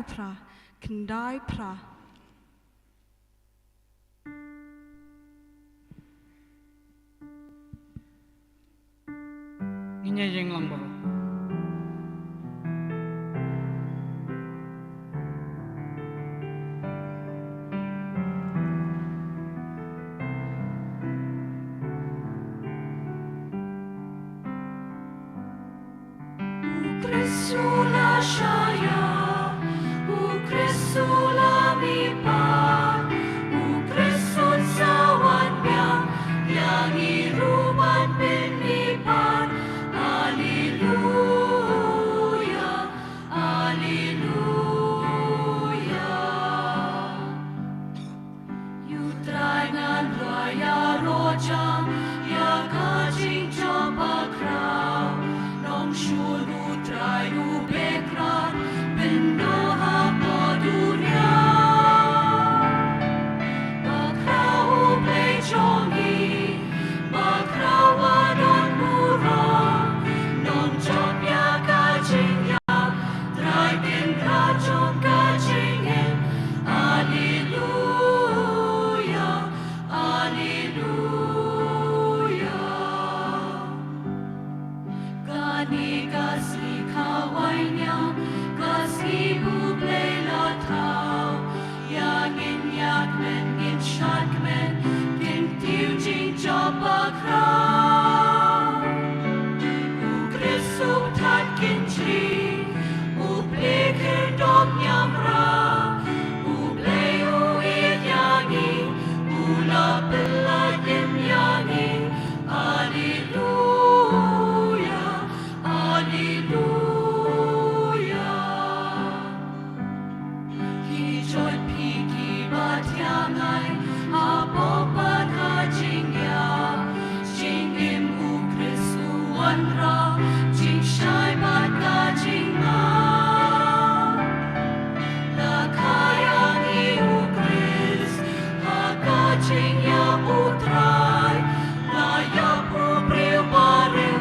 pra, kendai pra. Inya yang lang baro. Krisula Shaya, Krisula Mipa, Krisun Sawannya, yang iruman penipan. Haleluya, Haleluya. Yutrangan raya rojang, ya kajing coba krau, nong shulu trayu bekran, bendoha poduria. Bakrau plejongi, bakrau wadon murah, nong jomya kajing ya, traikin rajong kajingin. Haleluya, Haleluya. Kani kasih kawainya, kasih buble latau, yang inyak men gin syak men, gin tiu jing joba krau. Krisuk tat gin tri, buble kerdom nyamra, buble uir yangi, bula belai dim yangi. Haleluya, Haleluya. Hijoi pigi batyangai, abopan hajingya, jingim ukrisu wanra, jing shai bat kajingma. Lakayang iukris, hakajingya putrai, layak ubriu baru,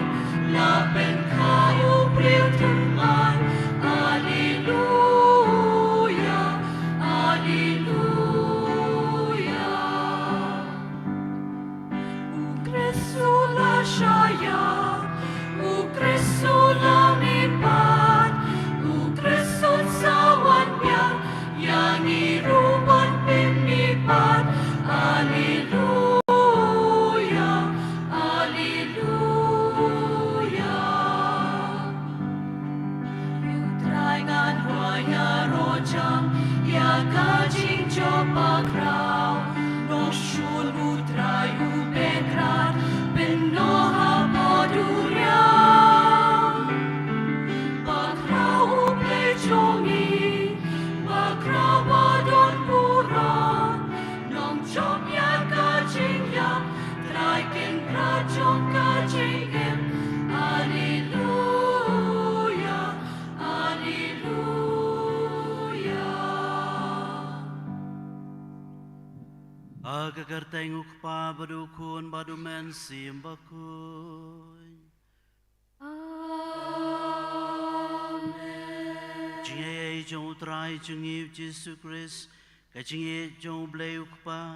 lapen kayu briu tumai. Haleluya, Haleluya. Krisula Shaya, Krisula Mipat, Krisun Sawannya, yang iruman penipan. Haleluya, Haleluya. Yutrangan raya rojang, ya kajing coba krau, no shul utrayu bekran, benoha poduria. Bakrau plejongi, bakrau wadon murah, nong jomya kajing ya, traikin rajong kajingin. Haleluya, Haleluya. Agagar tengok pa badukun badumen simbakuy. Amen. Jinge jong trai jingi Jesu Christ, kajinge jong bleuk pa,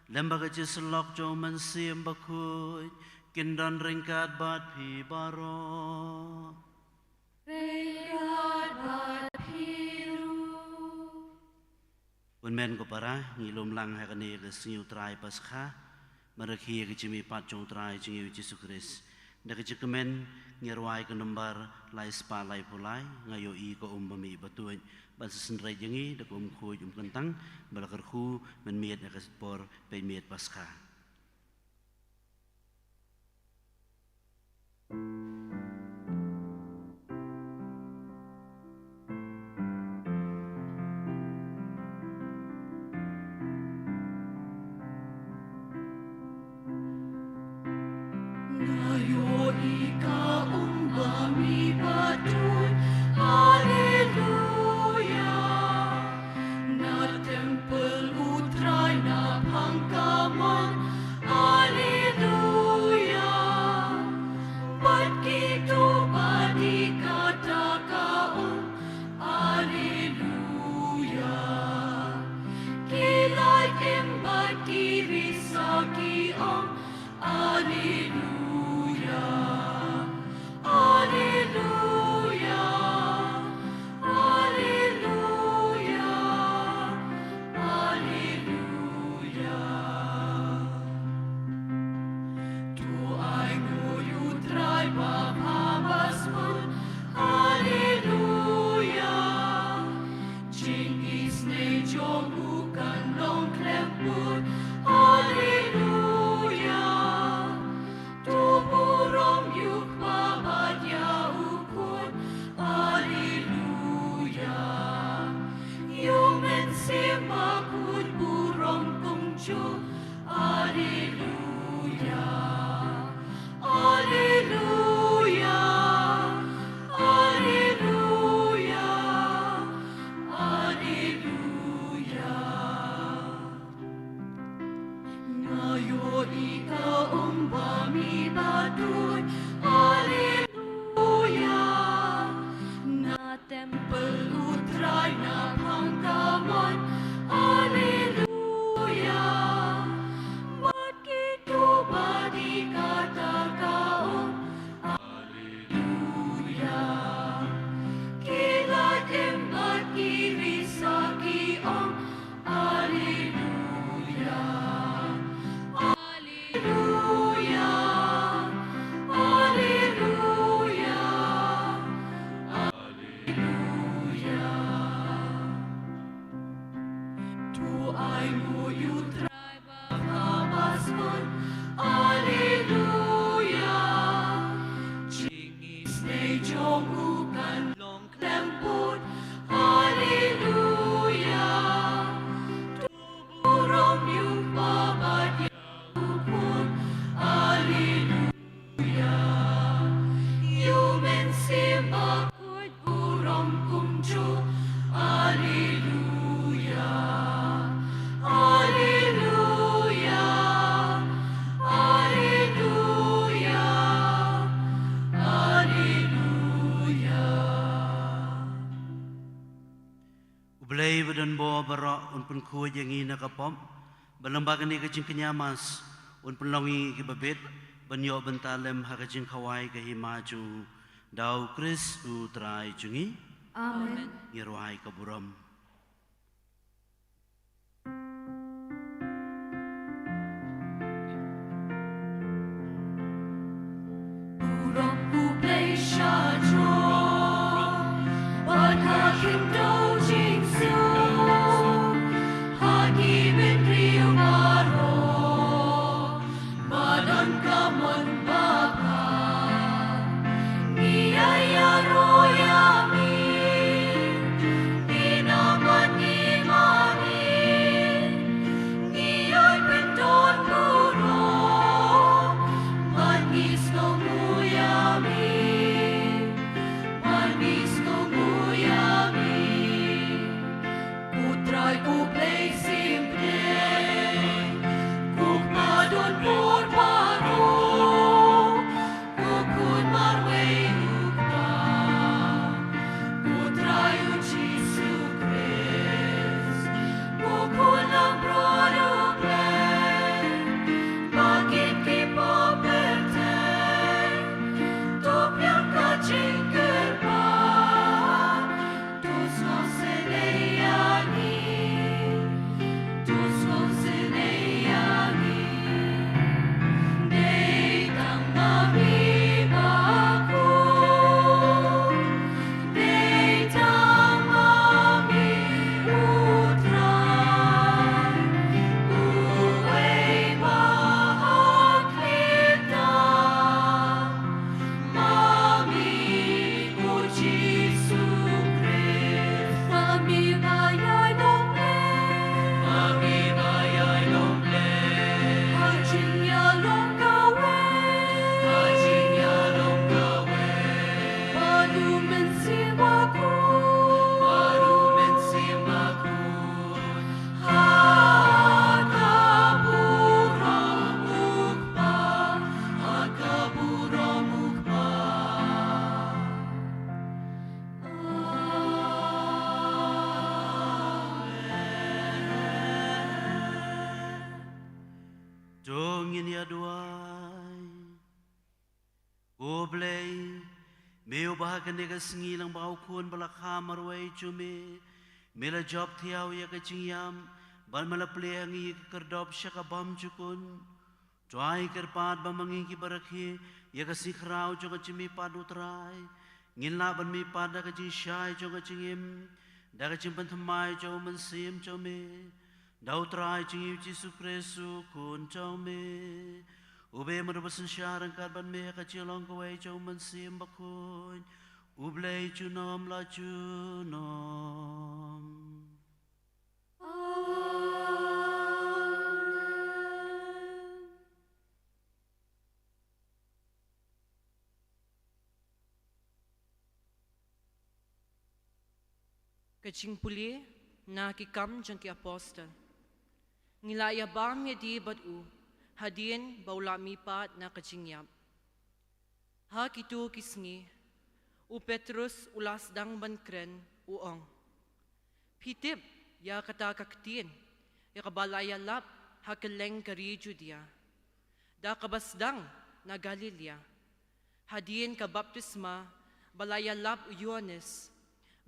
lembaga jeslok jong men simbakuy, kindan ringkat bat pi baro. Ringkat bat piru. Unmen ko para ngilom lang hakane ke sinyu trai paskha, merekhi ke jimi pat jong trai jingi Jesu Christ. Dak jikemen ngirwai ke nembar lai spa lai pulai ngayo I ko umbami batuan ban sesenrai jengi dak khuj kentang balakar khu men miet akas por pe miet paskha. Ngayo ika umbami batuan. Haleluya. Na tempel utrai na pangkaman. Haleluya. Bat ai mu utrai bahabaspun. Alleluia. Jingis nei jong ukan long klemput. Alleluia. Tuburom yung babad yakupun. Alleluia. Yumen simbakut urom kumju. Alleluia. Alleluia. Alleluia. Alleluia. Ublay badan bo bara un pun kuy yang ina kapom balambagan ni kajing kenyamas un pun longi kibabit banyo bentalem hakajing kawai kahimaju dau Kris utrai jungi Amen. ngirwai kaburam. Uram ublay shadro, bakakim dojing su, hagimin riu maro, badan kamon baka, ngiyaya royami, ninaman imanin, ngiyay pinton puro, manis ngomuyami, manis ngomuyami, putray ublay simple, kukmadon por paro, kukun marway ukpa, putray u Jesu Christ, kukun ang produble, bakit kipo perteng, topyang kaching kerpa, tus no seneyani, tus no seneyani, Deitang mamibaku, Deitang mami utray, uway mahaklita, Mami u Jesu Christ, Mami bayay noble, Mami bayay noble, Hajinya long gawe, Hajinya long gawe, baru mensimaku, baru mensimaku, hakaburong ukpa, hakaburong ukpa. Dongin ya duai Ublay Meo bahagan ni kasengilang baukun balakha marway cumi Mela job tiaw ya kaciyam Ban malapleyang iya kekerdop siya kabam cukun Tuay kerpat bamangi kibarakhi Ya kasikraw jo kacimi padutray Nginlaban mi pada kacing syay jo kacingim Da kacing pentamay jo mensim jo me Dau trai cing Yesus Kristus kun chau me ube merupakan syaran karban me kacilong kawai chau mensim bakun ublay junom la junom Kacing puli na kikam jang ki apostel. Ngilaya bam ya di badu hadien baula mipat na kacing yap. Ha kitu kisngi u Petrus ulas dang bankren uong. Pitip ya kata kaktin ya kabalaya lap hakeleng kari Judea. Da kabasdang na Galilea. Hadien ka baptisma balaya lap u Yohanes.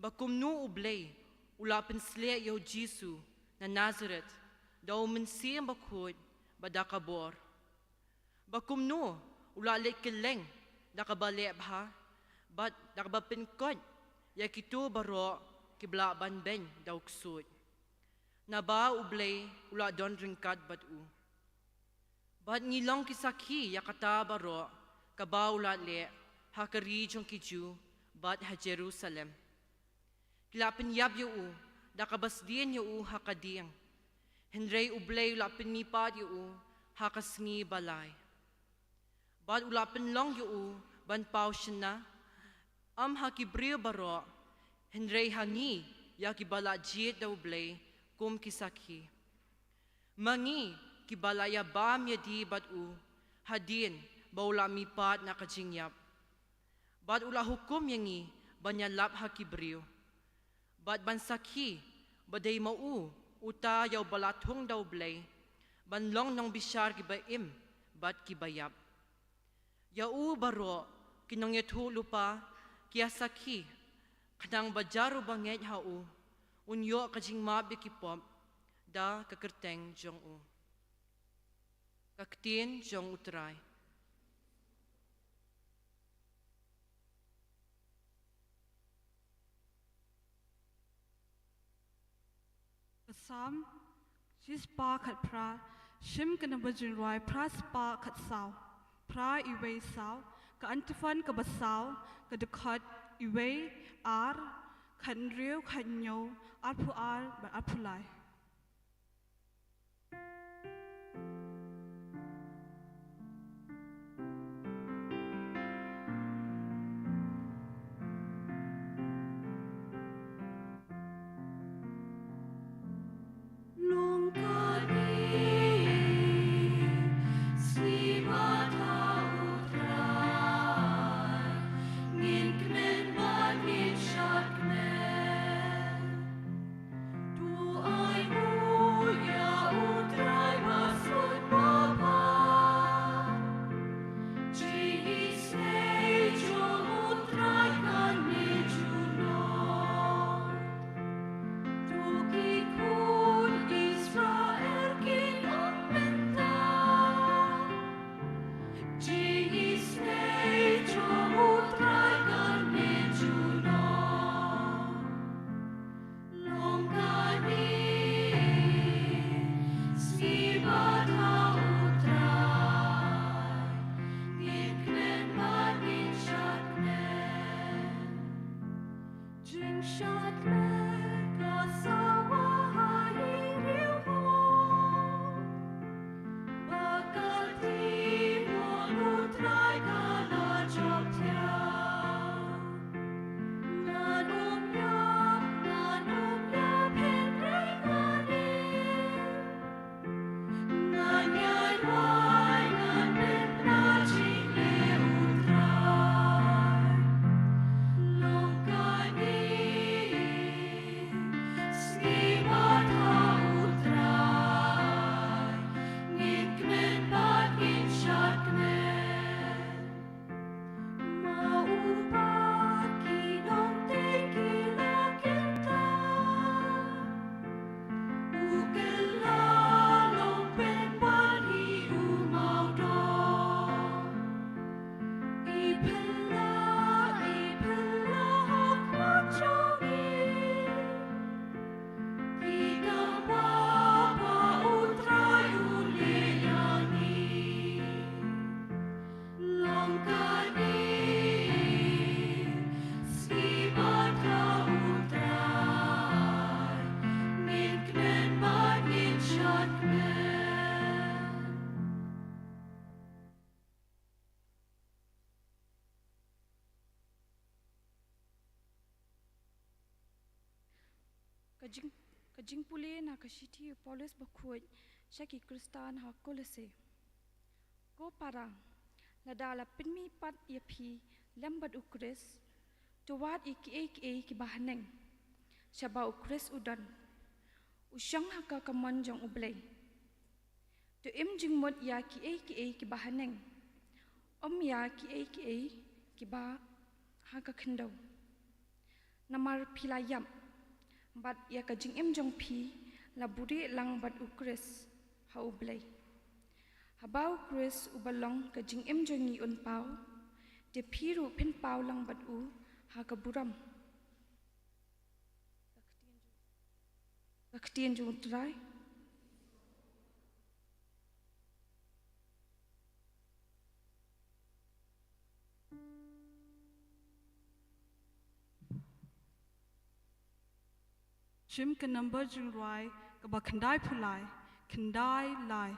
Bakumnu ublay ulapin sile yaw Jisu na Nazareth daw mensiyang bakhod badakabor. Bakumnu ulalik kileng dakabalep ha bat dakabapinkod yakitu baro kiblaban ben daw ksud. Naba ublay ula don ringkad bat u. Bat ngilong kisaki yakata baro kaba ula le hakari jong kiju bat ha Jerusalem. Kilapin yab yu u dakabasdien yu u hakadiyang. Henry ublay ula pinipad yu u hakasngi balay. Bat ula pinlong yu u ban pau shina am hakibriyo baro Henry hangi yakibala jit da ublay kum kisaki. Mangi kibalaya bam yadi bat u hadin baula mipat na kajingyap. Bat ula hukum yangi banyalap hakibriyo. Bat bansaki baday mau uta yaw balatung daw blay banlong nong bisyar kibaim bat kibayap. Yau baro kinong yatu lupa kiasaki kanang bajaro banget hau unyo kajing mabi kipop da kakerteng jong u. Kaktin jong utray. Kasam, jis pa kat pra, shim kana bajin roi pra spa kat saw, pra iwe saw, ka antifan ka basaw, ka dekat iwe ar, kan riu kan nyo, arpu ar ba arpulai. Kajing puli na kasiti Paulus bakuat syaki Kristan ha kolese. Ko parang nadala pinmi pat iapi lembat ukris tuwat iki ki bahaneng. Syaba ukris udan. Usyang haka kamanjang ublay. Tu im jingmot ya ki bahaneng. Om ya ki ba haka kendaw. Namar pilayam. Bat ya kajing im jong pi laburi lang bat ukris ha ublay. Habau ukris ubalong kajing im jong ni unpau de piru pin pau lang bat u ha kaburam. Hakhtien jung trai. Shim ka number jung roi ka ba khandai phulai, khandai lai.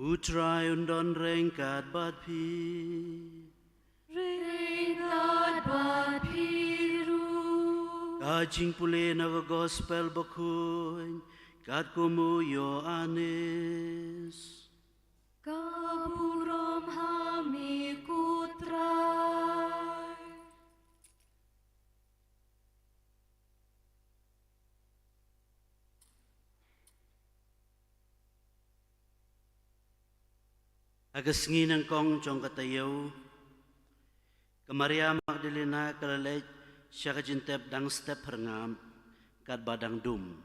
Utrai undon rengkat bat pi. Ringkat bat piru. Kajing pule naga gospel bakuin. Kat kumu yo anis. Kapurom hami kutrai. Agas nginang kong chong katayaw. Kamaria Magdalena kalalay siya kajintep dang step herngam kat badang dum.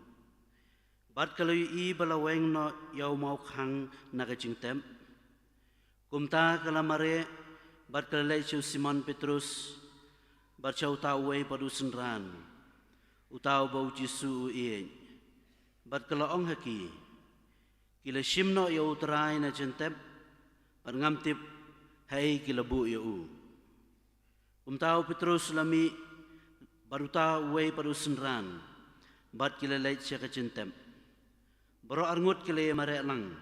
Bat kaloy I balaweng no yaw mau khang nakajintep. Kumta kalamare bat kalalay siya Simon Petrus bat siya utaway padusenran. Utaw bau Jisu uiyeng. Bat kalaong haki. Kila simno yaw utray na jintep. Ngamtip hai kilabu yau. Umtau Petrus lami baruta way padusenran. Bat kilalait siya kacintem. Baro arngut kilay mare lang.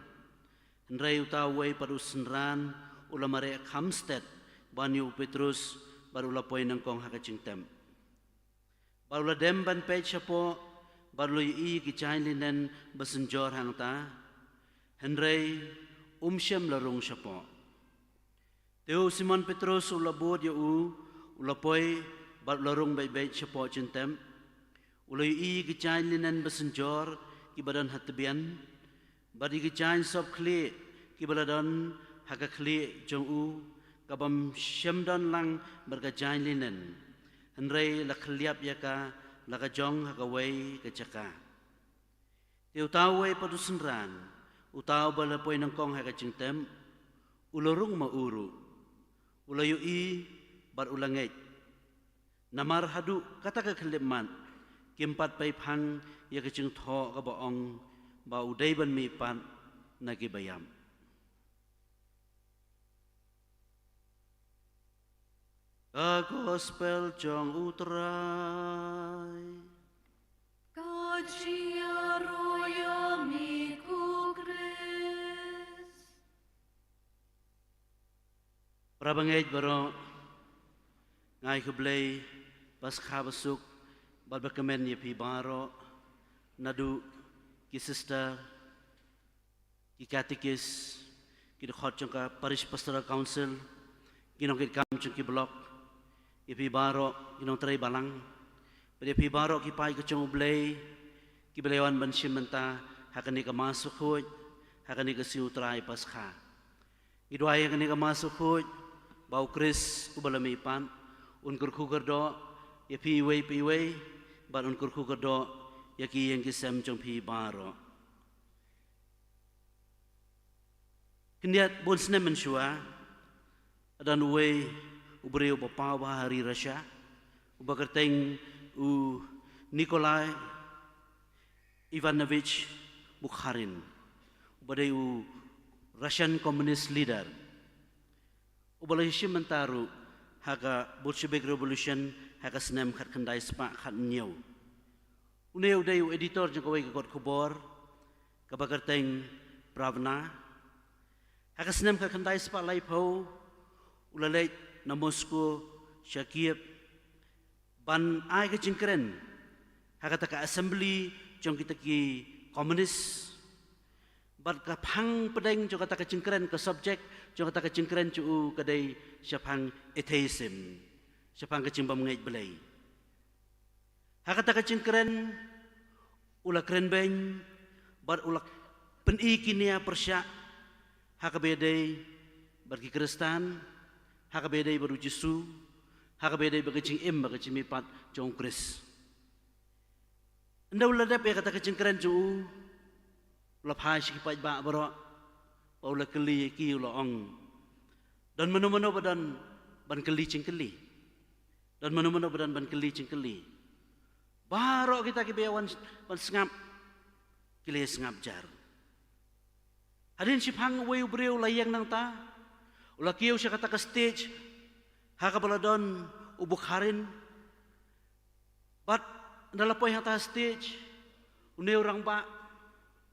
Henray utau way padusenran ula mare Hamstead banyu Petrus baru lapoy ng kong hakacintem. Baru la dem ban pay siya po baru I kicahin linen basenjor hangta. Henray Siyam larong siya po. Teo Simon Petrus ulabod yau ulapoy bat larong baybay siya po cintem. Ulay I gicahin linan basenjor kibadan hatabian. Bat I gicahin sob kli kibadan hakakli jong u kabam siyam dan lang bergacahin linan. Henray lakliap yaka lakajong hakaway kacaka. Teo taway padusenran. Utaw balapoy ng kong hakacintem, ulurong mauru, ulayo I bar ulangay. Namarhadu katakakaliman, kimpat pay pang yakacing tho kabaong ba uday ban mi pan nagibayam. Gospel jong utray. Kajia roya miku. Prabangay baro ngay kublay pas kabasuk balbakamen ni pibaro nadu ki sister ki katikis ki khot chung ka parish pastoral council kinong ki kam chung ki block ki pibaro kinong tray balang pede pibaro ki pai ka chung ublay ki belawan ban simenta hakani ka masuk hoy hakani ka siutray pas kha idway hakani ka masuk hoy bau Chris ubalami pan unkur kugar do ya piway ban unkur kugar do ya ki yang kisem jong pi baro kendiat bon snem mensua adan way ubri ubapa hari Russia ubakerteng u Nikolai Ivanovich Bukharin ubadai u Russian communist leader Ubalai mentaru haka Bolshevik Revolution haka senem khat kendai spa khat nyau. Uneu dayu editor jeng kawai kekot kubor kabakarteng Pravna haka senem khat kendai spa lai pau ulalai na Moscow Shakiev ban ai ke jengkeren haka taka assembly jong kita ki komunis bat ka phang pedeng jong kata ka jengkeren ke subjek jong kata ka jengkeren cu kadai syapang atheism syapang ka jimbam ngai belai haka taka jengkeren ula keren beng bat ula peni kinia persya haka bedai bagi Kristen haka bedai baru Yesu haka bedai bagi jing im bagi jimipat jong Kris anda ula dap ya kata ka jengkeren cu lapai sikipai ba baro paula keli ki ula ong dan menu-menu badan ban keli cingkeli dan menu-menu badan ban keli cingkeli baro kita kibayawan ban sengap kili sengap jar hadin sipang way ubreu layang nang ta ula kiyo siya kata ka stage haka baladon ubuk harin bat nalapoy hata stage une orang ba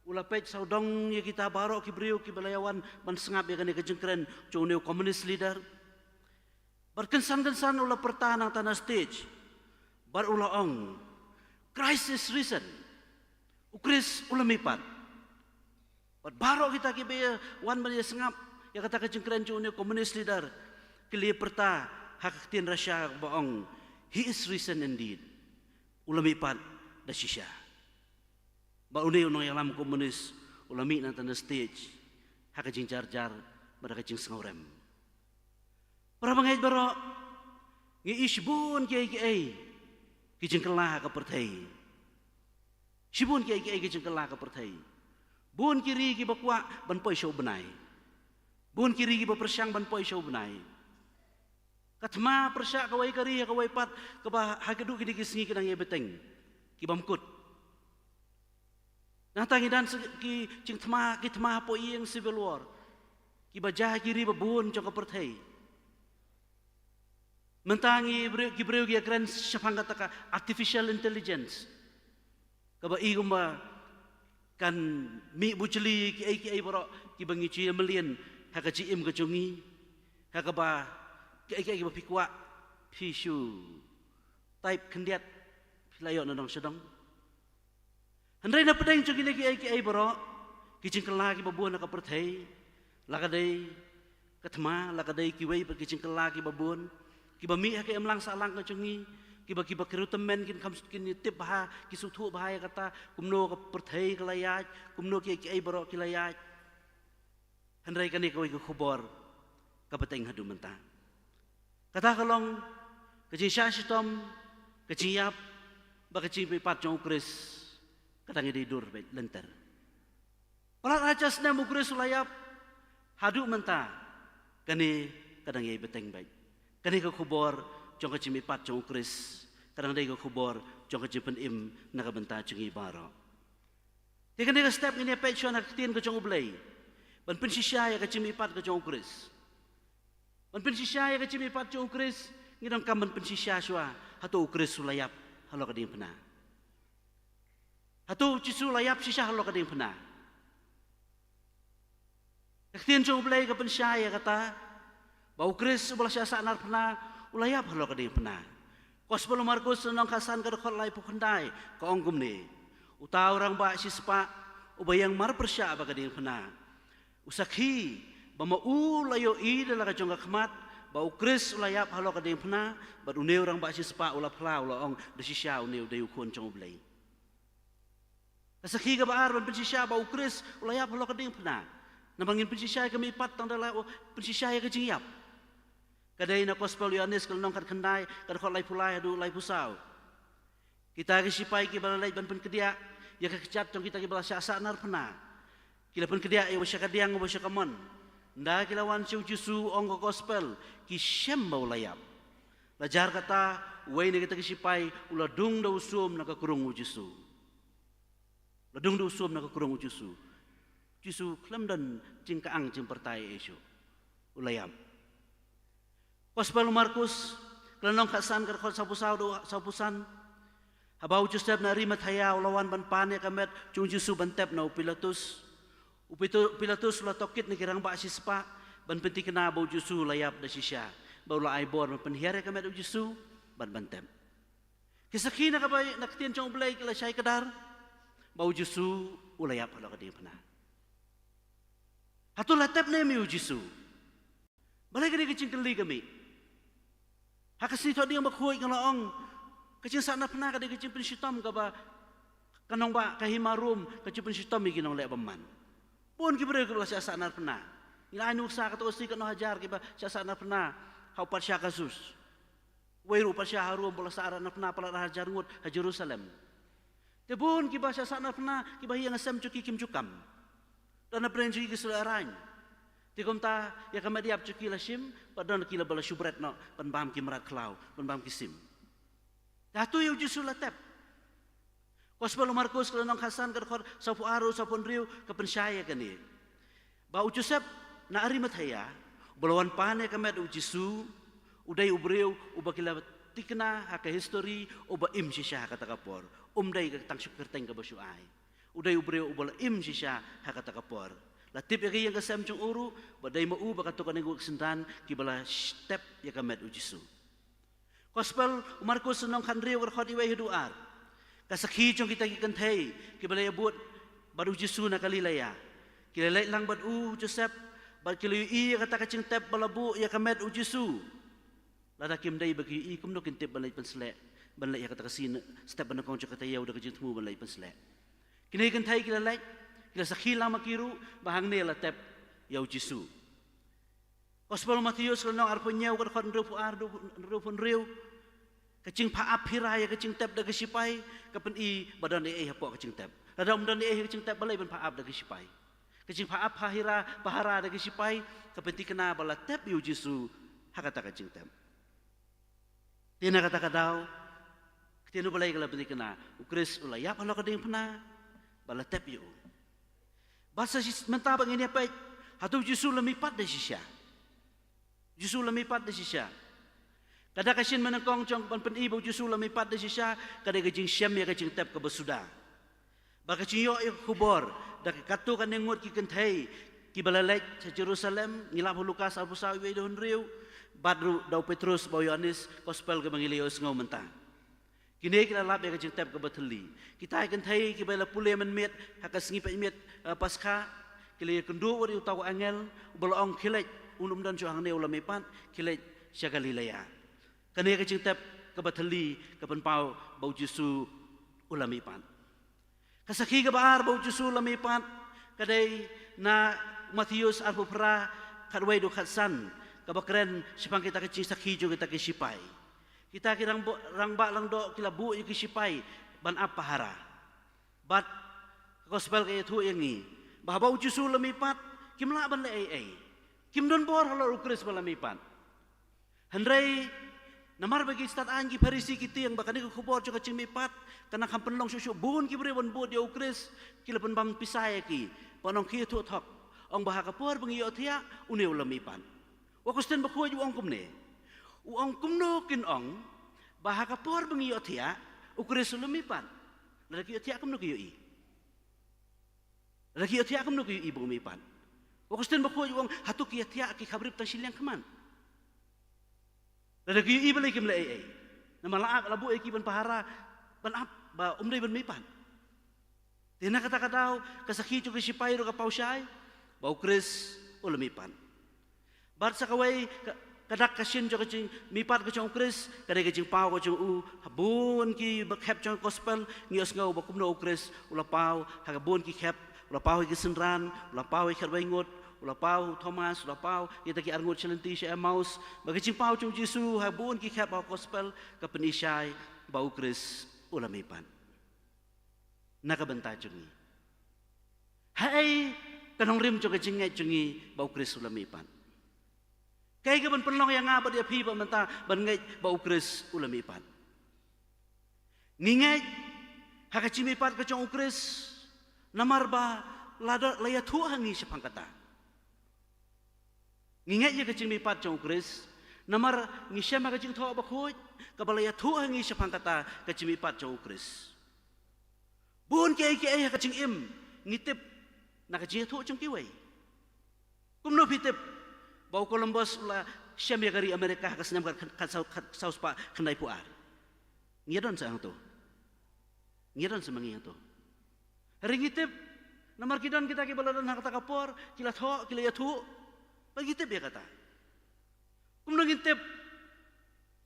ulapet saudong ya kita barok kibriu kibalayawan ban sengap ya kani kejengkren choneu communist leader berkensan-kensan ula pertahanan tanah stage bar ula ong crisis reason ukris ula mipat bar barok kita kibaya wan ban ya sengap ya kata kejengkren choneu communist leader kili perta hak tin Russia baong he is reason indeed ula mipat da shisha ba unay unang yalam komunis ulami na tanah stage hakajing jar-jar barakajing sengorem para bangait baro ngi isbun kiai kijing kelah ka pertai sibun kiai kijing kelah ka pertai bun kiri ki bakwa ban poi show benai bun kiri ki persyang ban poi show benai katma persyak kawai kari kawai pat ka ba hagadu ki digisngi kedang ye beteng ki bamkut nah tangidan ki cing tma po yang civil war ki bajah kiri babun jong apartheid mentangi ki breu ki kren syafang kata artificial intelligence ka ba iguma kan mi buceli ki ai baro ki bangi ci melien hakaci im kecungi hakaba ki ba pikwa pishu type kendiat pilayo nang sedang Handai na pedang cuci lagi ai baro, kicing kelaki babun nak perthai, lakadai ketma, lakadai kiwai kicing kelaki babun, kibami hake emlang salang kecungi, kiba kerutemen kin kam kin tip bah, kisuthu bahaya kata, kumno ka perthai kelayat, kumno ai baro kelayat. Handai kani kawai kubor, kapeteng hadu mentah. Kata kalong kicing syasitom, kicing yap, bakicing pipat jong ukris. Kadang tidur lenter. Orang ajas na mukris sulayap hadu mentah. Kani kadang ia beteng baik. Kani ke kubor jong kecimi pat jong ukris. Kadang dia ke kubor jong kecipen im nak bentah jungi baro. Dia kani ke step ini pet chuan nak tin ke jong ublay. Ban pensisya ya kecimi pat ke jong ukris. Ban pensisya ya kecimi pat jong ukris. Ngidang kam ban pensisya shua hatu ukris sulayap halo kading pena. Hatu cisu layap sisah lo kading pena. Ketin jong belai ke pensyaya kata, bau kris ulah siasa nar pena ulayap lo kading pena. Kos belum Markus nong kasan ke dekot lai pukendai ke onggum ni. Uta orang ba sispa ubayang mar persya ba kading pena. Usakhi bama ulayo i dalam kajong kemat bau kris ulayap lo kading pena. Bad une orang ba sispa ulah plau lo ong desisya une udayu kun jong belai. Kasaki ka baar ban pensisya ba ukris ulayap halo kading pena. Namangin pensisya kami ipat tang dala pensisya ka jingyap. Kadai na gospel Yohanes kal nong kad kandai kad khot lai pulai adu lai pusau. Kita ke sipai ki balai ban pen kedia ya ka kecap tong kita ki bala syasa nar pena. Kila pen kedia ya wasya kadiang wasya kamon. Nda kilawan siu jusu ong gospel ki syem ba ulayap. Lajar kata wai ni kita ki sipai uladung da usum na ka kurung jusu. Ladung du usum nak kurung ujusu. Jusu klam dan cingkaang cing pertai esok. Ulayam. Gospel Markus kelanong kasan kerkot sapusan. Habau Joseph na rimat haya ulawan ban pane kamet cung jusu bantep na Pilatus. Pilatus la tokit ni kirang ba sispa ban penti kena bau jusu layap da sisya. Bau la aibor penhiare kamet ujusu ban bantep. Kisaki na kabay naktin chong blay kala syai kadar. Bau jusu ulayap halo kading pena. Hatu latep na mi ujusu. Balai kini kecing keli kami. Hakasi to dia makhuy ngalaong kecing sana pena kading kecing pensitom ka ba kanong ba kahimarum kecing pensitom mi ginong lek beman. Pun ki bre kula sia sana pena. Ila anu sa ka to si kano hajar ki ba sia sana pena hau pat sia kasus. Wairu pat sia harum bola sa arana pena pala hajar ngut ha Jerusalem. Tebun ki bahasa sana pernah ki bahi yang asam cuki kim cukam. Dan apa yang cuki keselarang. Tikom ta ya kami diap cuki lashim padon kila bala syubret no penbam ki merat klau penbam kisim. Datu yu jusul latep. Gospel Markus kelanong Hasan kerkor sapu aru sapun riu kepensyaya kani. Ba Joseph na arimat haya balawan pane kami u Jesu udai ubreu ubakila tikna haka history oba im sisya kata kapor. Umday ka tang syukur teng ka basuay. Uday ubreo ubala im sisya hakata kapor. Latip yagi yang kasem cung uru badai mau bakatukan yang sendan kibala step ya kamet ujisu. Gospel Markus senong kanrio berkhati wai hiduar. Kasakhi cung kita kikan thei kibala ya buat baru Jisu na kalilaya. Kilalay lang bad Joseph bad kilayu kata kacing tep balabu ya kamet Jisu. Lada kim day bagi kumno kintip balay pansle. Balay ya kata kasin step banakong kata yaw da kajing temu balay pansle. Kini kan thai kilalay kila sakhi lang makiru bahang nela tep yaw Jisu. Gospel Matius lanong arpon yaw kan rupu ardo rupon riu. Kacing paap hiraya kacing tep da kasipay kapan badan hapo kacing tep. Lada umdan kacing tep balay ban paap da kasipay. Kacing paap hahira pahara da kasipay kapan kena bala tep yaw Jisu hakata kacing tep. Tina kata kadaw tino balay kala pati kena ukris ulayap halo kading pena bala tep yaw. Basa mentabang ini apa? Hatu Jisu lemipat da sisya. Jisu lemipat da sisya. Kada kasin menengkong cong pan ibu Jisu lemipat da sisya kada kajing syam ya kajing tep kabasuda. Baka ciyo kubor da katu kan nengut ki kenthai ki balalek sa Jerusalem ngilap Lukas alpusawi dohon riu badru daw Petrus baw Yohanes gospel ke mangilios ngau mentang. Kini kita lap ya kajing tep kabateli. Kita kenthai ki bala pule menmet hakas ngipet met pasca kile kendu wari utaw angel balaong kilek unum dan suang ne ulamipat kilek sya Galilea. Kani kajing tep kabateli kapan pau bau Jisu ulamipat. Kasakhi kabar bau Jisu ulamipat kadai na Matius arpu pra kadway do katsan kabakren sipang kita kajing sakhi jo kita kisipay. Kita kirang rangba lang do kila bu yung kisipay ban apahara. But gospel kaya tu yang ni. Bahawa Jisu lamipat kimla ban le ay. Kim don bor halo ukris balamipat. Hendray namar bagi stat angi Farisi kiti yang bakani ko kubor jo kacing mipat kana kampenlong susu bun ki bre bon bu dia ukris kila pen bam pisaya ki panong ki tu thok ong bahaka por bengi othia une ulamipat. Wa kusten bakho ju ong kumne. Uang kumno kin ong bahaka por bengi othia ukris ulamipat. Lagi othia kumno ki yoi. Lagi othia kumno ki ibu mipat. Wa kusten bakho ju ong hatu ki othia ki khabrip tang silang kaman. Lagi ibu lagi mle ai. Nama laak labu ki ban pahara ban ap ba umdai ban mipat. Tina kata-kata kasakhi ju kisipay ro ka pausay ba ukris ulamipat. Bar sakaway kadak kasin jo kacing mipat kacang ukris kadai kacing pau kacang habun ki bakhep jong gospel ngios ngau bakumno ukris ula pau habun ki khep ula pau ki senran ula pau ki kharwaingot ula pau Thomas ula pau kita ki arngot celenti si Emmaus bagacing pau jong Jisu habun ki khep au gospel ka penisay ba ukris ula mipat nakabanta jongi hai kanong rim jo kacing ngai jongi ba ukris ula mipat. Kaya ka ban penlong yang ngabad ya pi pamenta ban ngai bau ukris ulamipat. Ngingai hakachimipat ka chong ukris namar ba lada laya tuhan ni sepang kata. Ngingai ya kachimipat chong ukris namar ngisyama ka ching tho ba khoj ka balaya tuhan ni sepang kata kachimipat chong ukris. Bun kay ka ching im ngitip nakajia thu chong kiway. Kumno pitip bau Columbus ula syam ya gari Amerika kasnyam kat saus pa kendai puar. Ngidon sa ang to. Ngidon sa mangi to. Ringitip namar kidon kita ki baladan hakata kapor kila tho kila yathu. Pagitip ya kata. Kumno ngitip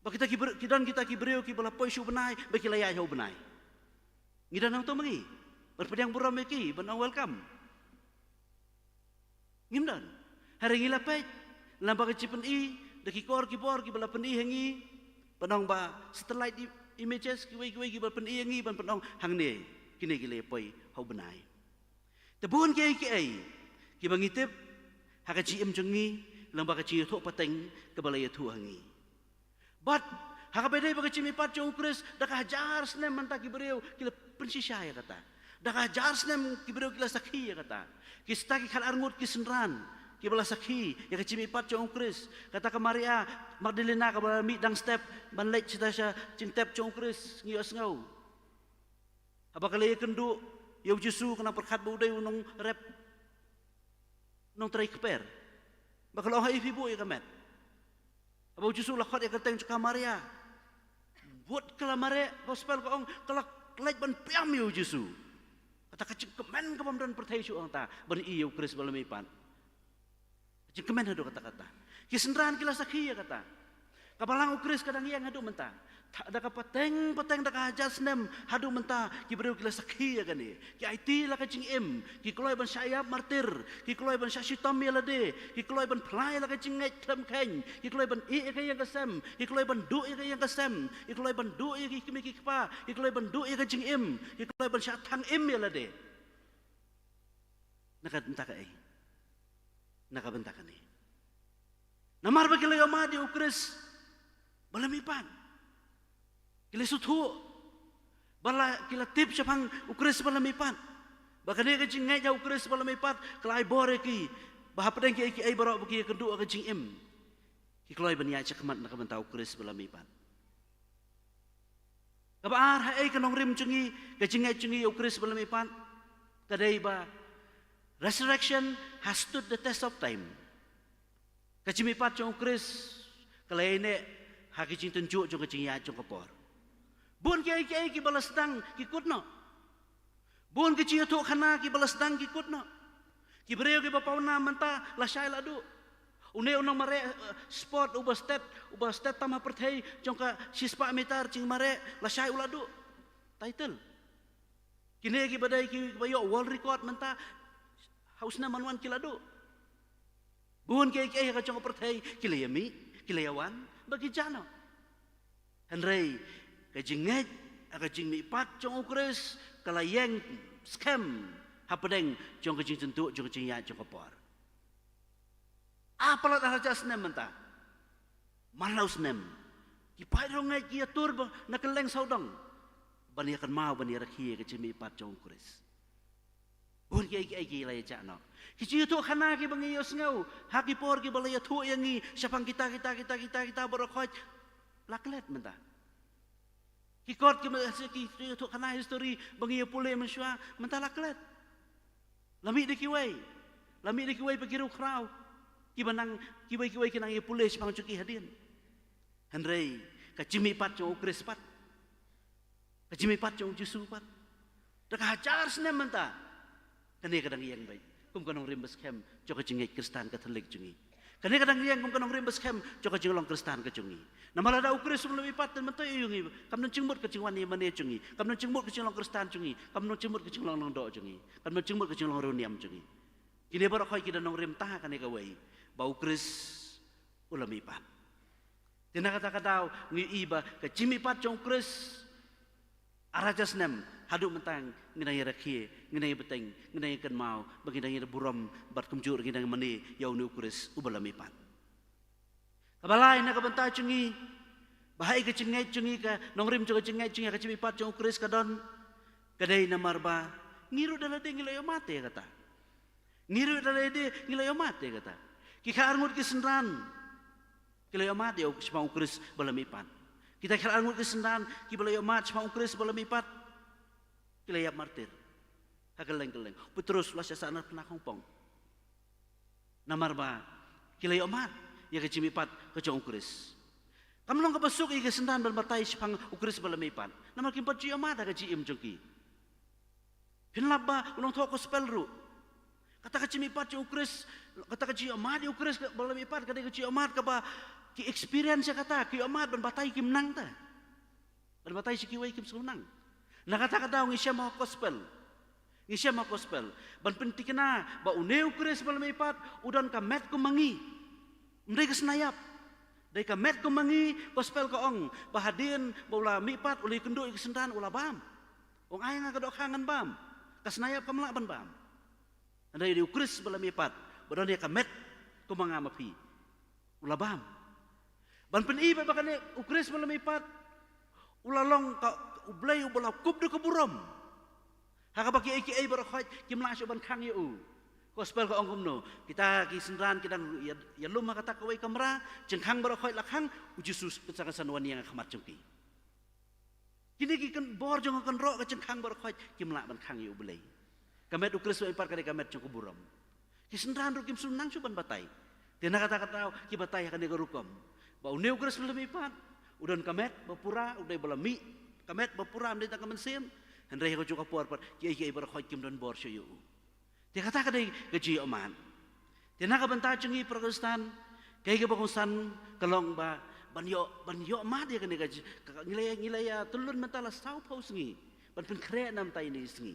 ba kita kidon kita ki breu ki bala poi su benai ba kila ya ho benai. Ngidon ang to mangi. Berpediang buram ki ban welcome. Ngimdan. Hari ngilapay lampa kecipen daki kor kibor ki bala pen hangi panong ba satellite images kiwai ki bala pen hangi ban panong hangne kini gile poi hau benai tabun ki ai ki bangitip hakaci jongi lampa kaci tho pateng ke bala yathu hangi but hakabedai bagaci mipat jong ukris dak hajar snem manta ki bereu kila pensisya ya kata dak hajar snem ki bereu kila sakhi ya kata ki staki khal arngut ki senran ki bala sakhi ya kacimipat chong ukris kata ka Maria Magdalena ka bala mi dang step banlek cita sya cing tep chong ukris ngios ngau aba kali kendu Yau Jesu kena perkat budai unong rep nong trai keper. Bakal orang ibu ya kamet. Abu Jesu lakot ya keteng cuka Maria. Buat kala Maria gospel ko ong kala kelaj ban piam Yau Jesu. Kata kacik kemen kapam dan pertai su orang ta ban Yau Kris balamipan. Kacik kemen hadu kata-kata. Kisendran kila sakhi ya kata. Kapalang ukris kadang yang hadu mentah. Tak ada pateng dak hajas nem hadu mentah ki beriu kila sakhi ya kani. Ki IT la kacing im, ki kloy ban syayab martir, ki kloy ban syashitam ya lade, ki kloy ban plai la kacing ngai klem keng, ki kloy ban I ka yang kasem, ki kloy ban du ka yang kasem, ki kloy ban du ki kimi ki kpa, ki kloy ban du kacing im, ki kloy ban syatang im ya lade. Nakat entah ka ai. Nakabenta kani. Namar ba kila yama di ukris balamipan. Kila suthu bala kila tip sapang ukris balamipan. Baka dia kacing ngai ja ukris balamipan kelai bore ki bah pedeng ki ai barok bagi kendu kacing im. Ki keloi bania cakmat nak bentau ukris balamipan. Kabar hai kanong rim cungi kacing ngai cungi ukris balamipan. Kadai ba resurrection has stood the test of time. Kacing mipat cung ukris kelai ne hakicing tunjuk cung kacing ya cung kapor. Bun kiai ki balas dang ki kutno. Bun kecil tu khana ki balas dang ki kutno. Ki bereu ki bapauna menta la syai ladu. Une unang mare sport uba step tama perthai jongka sispa meter cing mare la syai uladu. Title. Kini ki badai ki bayo world record menta hausna manuan ki ladu. Bun kiai ka jongka perthai kilayami kilayawan bagi jano. Henry kajinget kajing mi pat jong ukris kalayeng scam hapadeng jong kajing tentu jong kajing ya jong kapor. Apalah dah jas nem menta. Malaus nem. Ki pai rong ngai ki atur ba nakeleng saudang. Bani akan mau bani rakhi kajing mi pat jong ukris. Bun ki lai jakno. Ki ci tu khana ki bangi yos ngau. Haki por ki balaya tu yangi syapang kita borokhoj laklet menta. Kikot ki tu khana history bangi pule mensua mentala klet. Lami de kiwai pakiru krau. Ki banang kiwai kinang ye pule sepang cuki hadin. Henry kacimi pat jong ukris pat. Kacimi pat jong Jesu pat. Dak hajar senem menta. Kani kadang yang baik. Kum kanong rimbes kem jok kacing Kristen Katolik jungi. Kani kadang yang kum kanong rimbes kem jok kacing long Kristen ka jungi. Namala da ukris sebelum ipat dan mentai yungi. Kamnon cingmut kacing wani mane jungi. Kamnon cingmut kacing long Kristen jungi. Kamnon cingmut kacing long do jungi. Kamnon cingmut kacing long runiam jungi. Kini baru koi kita nong rim tah kani kawai. Ba ukris ulam ipat. Tina kata-kata ngi iba kacimi pat jong ukris arajas nem haduk mentang nginai rakhi nginai beteng nginai kan mau bagi nginai buram bat kumjur nginai mani yau ni ukris ubalami pat. Kabalai nak benta cungi bahai ke cungi ka nongrim juga cungi ka cimi pat jong ukris kadon kadai namar ba ngiru dalade ngilayo mate kata. Ngiru dalade ngilayo mate kata. Ki kharngut ki senran kilayo mate yo sma ukris balami pat. Kita kharngut ki senran ki balayo mat sma ukris balami pat. Kilayap martir. Hageleng-geleng. Petrus lah sasana penakong pong. Namar ba kilayo mat ya ke cimipat ke jong ukris. Kamu long kapasuk i ke sendan bal matai sipang ukris balamipan. Namar kimpat ciyo mat ka ciim jongki. Hinlap ba ulong to ko spelru. Kata ka cimipat jong ukris, kata ka ciyo mat di ukris balamipan kata ka ciyo mat ka ba ki experience kata ki mat ban batai kim nang ta. Ban batai si kiwai kim sunang. Nakata-kata ng isya mga gospel. Ban penting na ba uneu ukris balamipat udan ka met kumangi. Mdai kesenayap. Dai ka met kumangi gospel ka ong bahadin baula mipat uli kendu kesendan ula bam. Ong ay nga kadok hangan bam. Kasenayap ka melaban bam. Andai di ukris balamipat badan dia ka met kumanga mapi. Ula bam. Ban peniba bakane ukris balamipat ulalong ka ublay ubala kub de keburam. Hakabaki ai barakhaj kimla syoban khang yu. Gospel ka ongkum no. Kita ki senran kita ya lum kata kawai kamera jengkhang barakhaj lakhang ujisus kesangasan wani yang khamat jengki. Kini ki kan bor jong kan ro ka jengkhang barakhaj kimla ban khang yu ublay. Kamet ukris wa ipar kali kamet jong kuburam. Kisendran rukim sunang suban batai. Tina kata-kata ki batai akan digarukom. Ba uneu ukris belum ipat. Udan kamet bapura udai balami. Kamet bapura amdai tak kemensim. Hendrai ko juga por kiai bar khoi kim don bor syu. Dia kata kadai gaji oman. Tina ka banta jengi Pakistan. Kiai ke Pakistan kalong ba banyo ma dia kene gaji ngilai tulun mentala sau pau sengi. Ban pen kre nam tai ni sengi.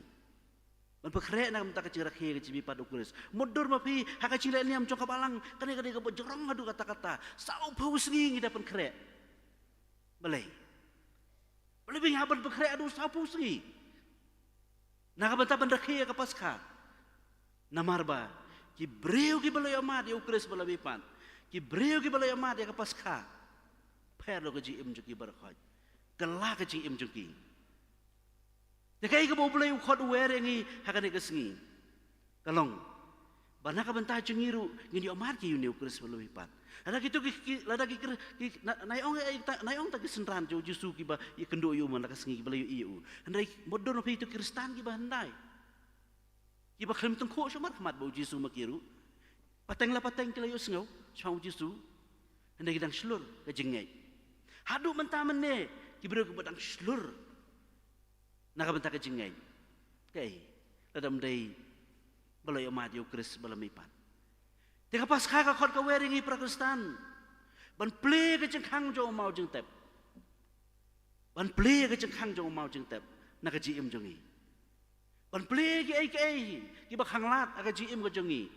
Ban pekre nam ta kecira khe gaji pad ukuris. Modur ma pi haka cile ni am cok balang kene ka jerong adu kata-kata. Sau pau sengi ngida pen kre. Balai. Lebih haban pekre adu sau pau sengi. Nak banta ban rakhe ka paska. Namarba ki breu ki balai amat ya ukuris balabi pan. Ki breu ki balai amat ya ka paska. Perlo gaji im juki berkhaj. Kelah gaji im juki. Dekai ke boleh ukhot uwer ngi hakane kesengi. Kalong. Bana ka banta jengiru ngini amat ki uni ukuris balabi pan. Ada gitu lada ki naiong ta kisendran jo jusu ki ba i kendo yu man ka sengi ki balayu iu. Handai modon no itu Kristan ki ba handai. Ki ba khlem tengko somar khmat bo jisu makiru. Pateng la pateng kelayu sengau chau jisu. Handai gidang slur ka jengai. Hadu mentamen ne ki bro ke badang slur. Nak bentak ka jengai. Kai ladam dai balai amat yu kris balami pan. Teka pas ka khot ka weringi Pakistan. Ban ple ka jengkhang jo mau jeng tep. Ban ple ka jengkhang jo mau jeng tep. Nak ji im jongi. Ban ple ki ai ki ba khang lat aga ji im ka jongi.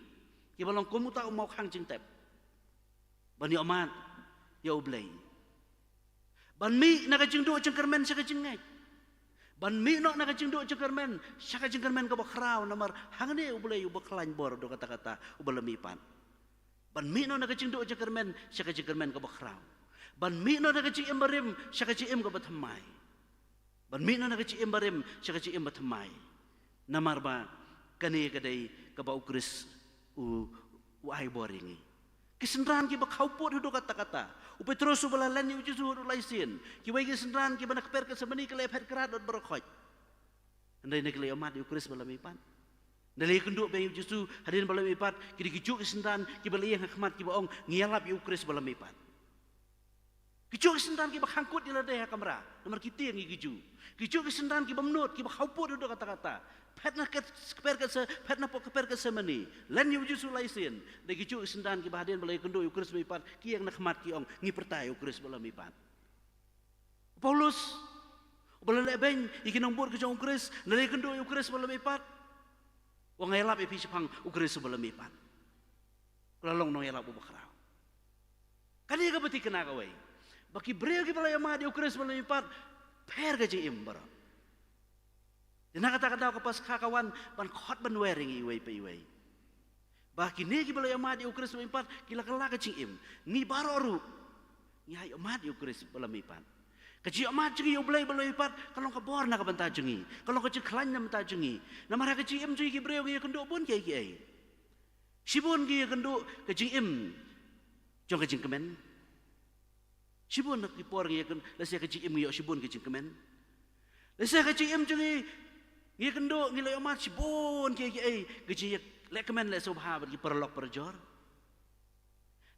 Ki balong komu ta mau khang jeng tep. Ban yo amat yo blai. Ban mi nak jeng do jeng kermen sa ka jengai. Ban mi nok nak jeng do jeng kermen sa ka jeng kermen ka ba khrau namar hangne ublai u ba khlain bor do kata-kata ubalami pan. Ban mi no nak jeng do jeng kermen sa ka jeng kermen ka ba khrau. Ban mi no nak jeng embarim sa ka jeng em ka ba thamai. Ban mi no nak jeng embarim sa ka jeng em ba thamai. Namar ba kani kadai ka ba ukris u ai boringi. Kisendran ki ba khaupot do kata-kata. Upai terus ubalalan ni uji suhu laisin. Ki wai kisendran ki ba nakper ka semeni ka lephet kerat dot berkhoj. Andai nak le amat ukris balami pan. Dalai kenduk be uji su hadin balami pan ki dikijuk kisendran ki ba liyang khmat ki ba ong ngialap ukris balami pan. Kijuk kisendran ki ba khangkut di ladai kamera. Nomor kita yang kiju. Kijuk kisendran ki ba menut ki ba khaupot do kata-kata. Pet nak keper ke pet nak keper ke semeni. Len yu jusu laisin. De kicu sendan ki bahaden balai kendo ukris mipat ki yang nak mat ki ong ngi pertai ukris bala mipat. Paulus balai ben ikinong bor ke jong ukris, nalai kendo ukris bala mipat. Wong elap epi sepang ukris bala mipat. Lalong nong elap ubakrao. Kani ka beti kena kawai. Baki breu ki balai ma di ukris bala mipat per ka jing imbara. Dina kata-kata ko pas kakawan ban khot ban wering iway pa iway. Bah kini ki balay amat di ukris mipat kila kala ka im. Ni baroru. Ni hay amat di ukris bala mipat. Kaji amat jengi ublay bala mipat kalong ka bor na ka banta jengi. Kalong ka klan na banta jengi. Na mara ka im jengi ki breu ki kendo pun ki ai. Sibun ki kendo ka im. Jong ka kemen. Sibun nak ki por ki kan lasi ka im yo sibun ki kemen. Lasi ka im jengi ngi kendo ngi lay amat sibon ki ai gaji lek kemen lek sobha bagi perlok perjor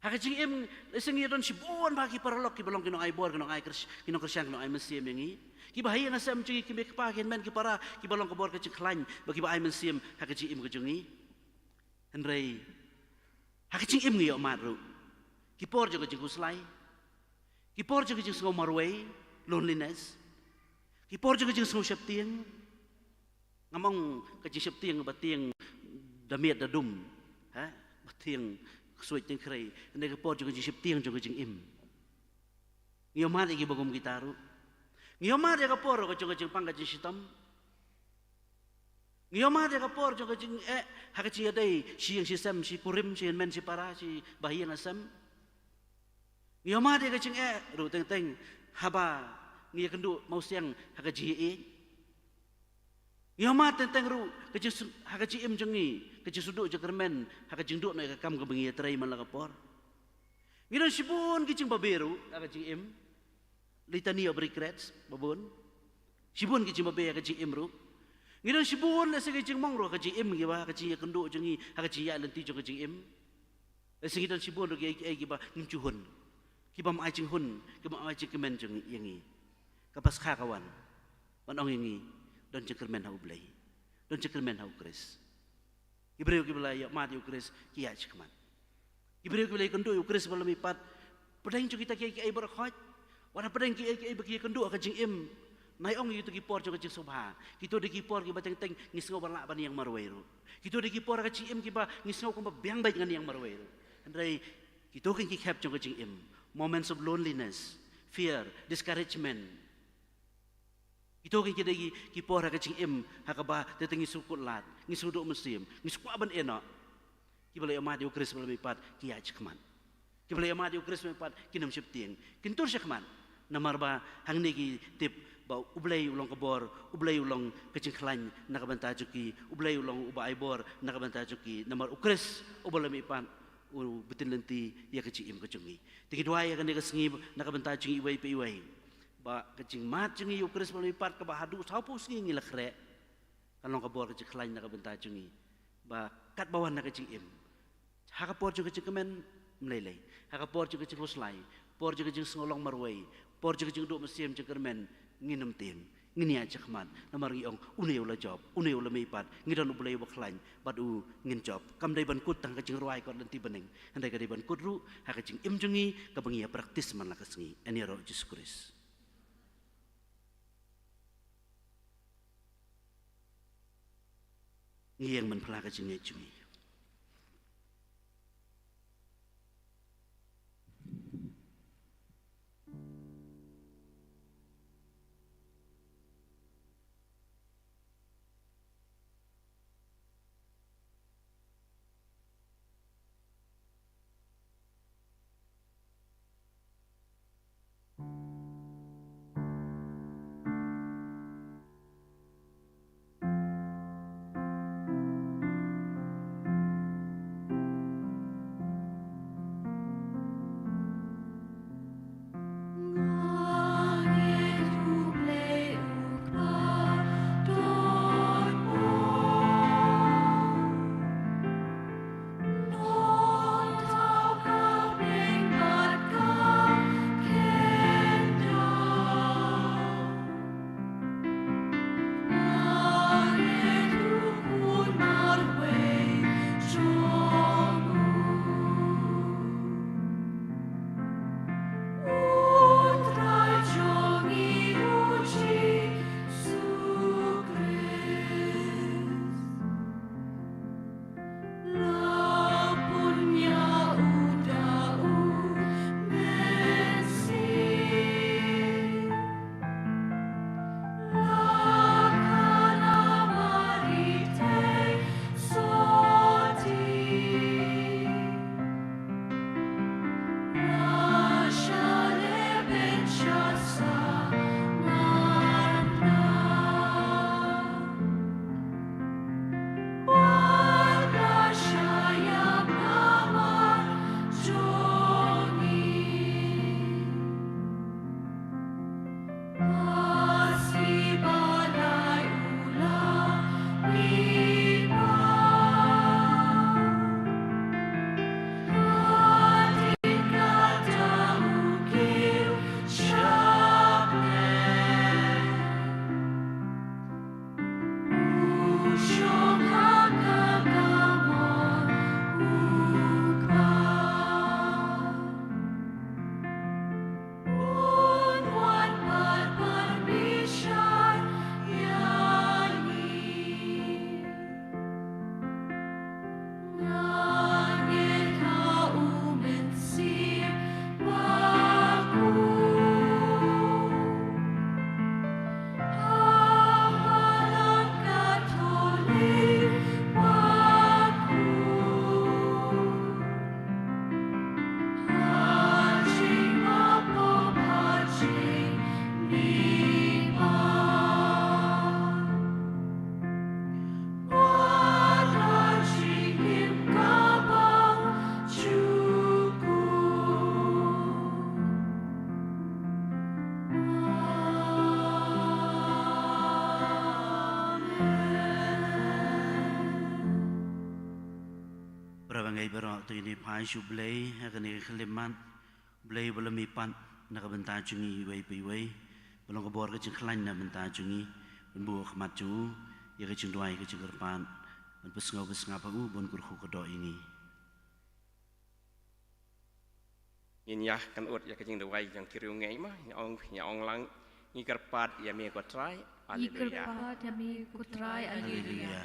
ha gaji em sengi don sibon bagi perlok ki belong kino ai bor kino ai kino kersian kino ai mesim ngi ki bahaya ngasam ci ki mek pa ken men ki para ki belong ke bor ke ceklan bagi ba ai mesim ha gaji em gejungi henrei ha gaji em ngi amat ru ki por jo gaji kuslai ki por jo gaji ngo marway loneliness ki por jo gaji ngo septieng ngamong kaji septieng batieng damiat dadum ha batieng suit ting krai ndai ka por jo kaji septieng jo kaji im ngiomat iki bagum gitaru ngiomat ya ka por ko jo kaji pang kaji sitam ngiomat ya ka por jo kaji ha kaji adai siang si sam si purim si men si para si bahiang asam ngiomat ya kaji ru teng teng haba ngia kendu mau siang ha kaji Ngiamat tentang ru kecil hakaci im jengi kecil suduk jekermen hakaci duk naik kam kebengi terai malakapor. Ngiran sibun kecil baberu hakaci im litania regrets babun. Sibun kecil babe hakaci im ru. ngidan sibun la sige jing mangro ka jing im gi ba ka jing ya kendo jing i ha ka jing ya lenti jong ka jing im la sige dan sibun ro gi ba ngim chu hun ki ba mai jing hun ki ba mai jing kemen jing yang i ka pas kha kawan ban ong yang i don jing kemen ha ublai don jing kemen ha ukris Ibreu ki bela ya mat ukris ki ya chikman Ibreu ki bela kendo ukris balami pat pedang ju kita ki ai ber khoj wana pedang ki ai bagi kendo ka jing im nai ong itu kipor jo kecing subha kito de kipor ki bateng teng ngisngo balak ban yang marwero kito de kipor ka cim ki ba ngisngo ko biang baik ngan yang marwero andai kito kin ki khap jo kecing im moments of loneliness fear discouragement kito kin ki de kipor ka cing im ha ka ba te tengi sukut lat ngisudo musim ngisku ban eno ki bale amat yo kris bale pat ki ya chikman ki bale amat yo kris pat kinam sip tieng kintur chikman namar ba hang ni ki tip ba ublay ulong kabor ublay ulong kecing klan nakabanta juki ublay ulong uba aibor nakabanta juki namar ukres ubalami pan u betin lenti ya kecing im kecungi tigi dua ya kan dia sengi nakabanta jungi iwai pe iwai ba kecing mat jungi ukres balami pat ka ba hadu sapu sengi ngilakre kalong kabor kecing klan nakabanta jungi ba kat bawan nak kecing im hakapor juga kecing kemen melelei hakapor juga kecing huslai por juga kecing sengolong marwai por juga kecing duk mesim cengkermen nginam tim ngini aja keman namar giong uneu la job uneu la meipat ngidan ubulai baklain badu ngin job kam dai ban kut tang kecing ruai ko lenti bening andai ka dai ban kut ru ha kecing im jungi ka bengi praktis man la kesengi eni ro Jesus Christ ngieng man phala kecing jungi bangai berok tu ini pai shu blay akan ni kelimat blay belum ipat nak bentar jungi wei pi wei belum kebor ke cengklan nak bentar jungi benbuah kemat jungu ya ke cengduai ke cengkerpan ben pesngau apa bon kurhu kedok ini Inyah kan ut ya kejing dewai yang kiriu ngai mah nya ong lang ngikerpat ya mi ko try haleluya haleluya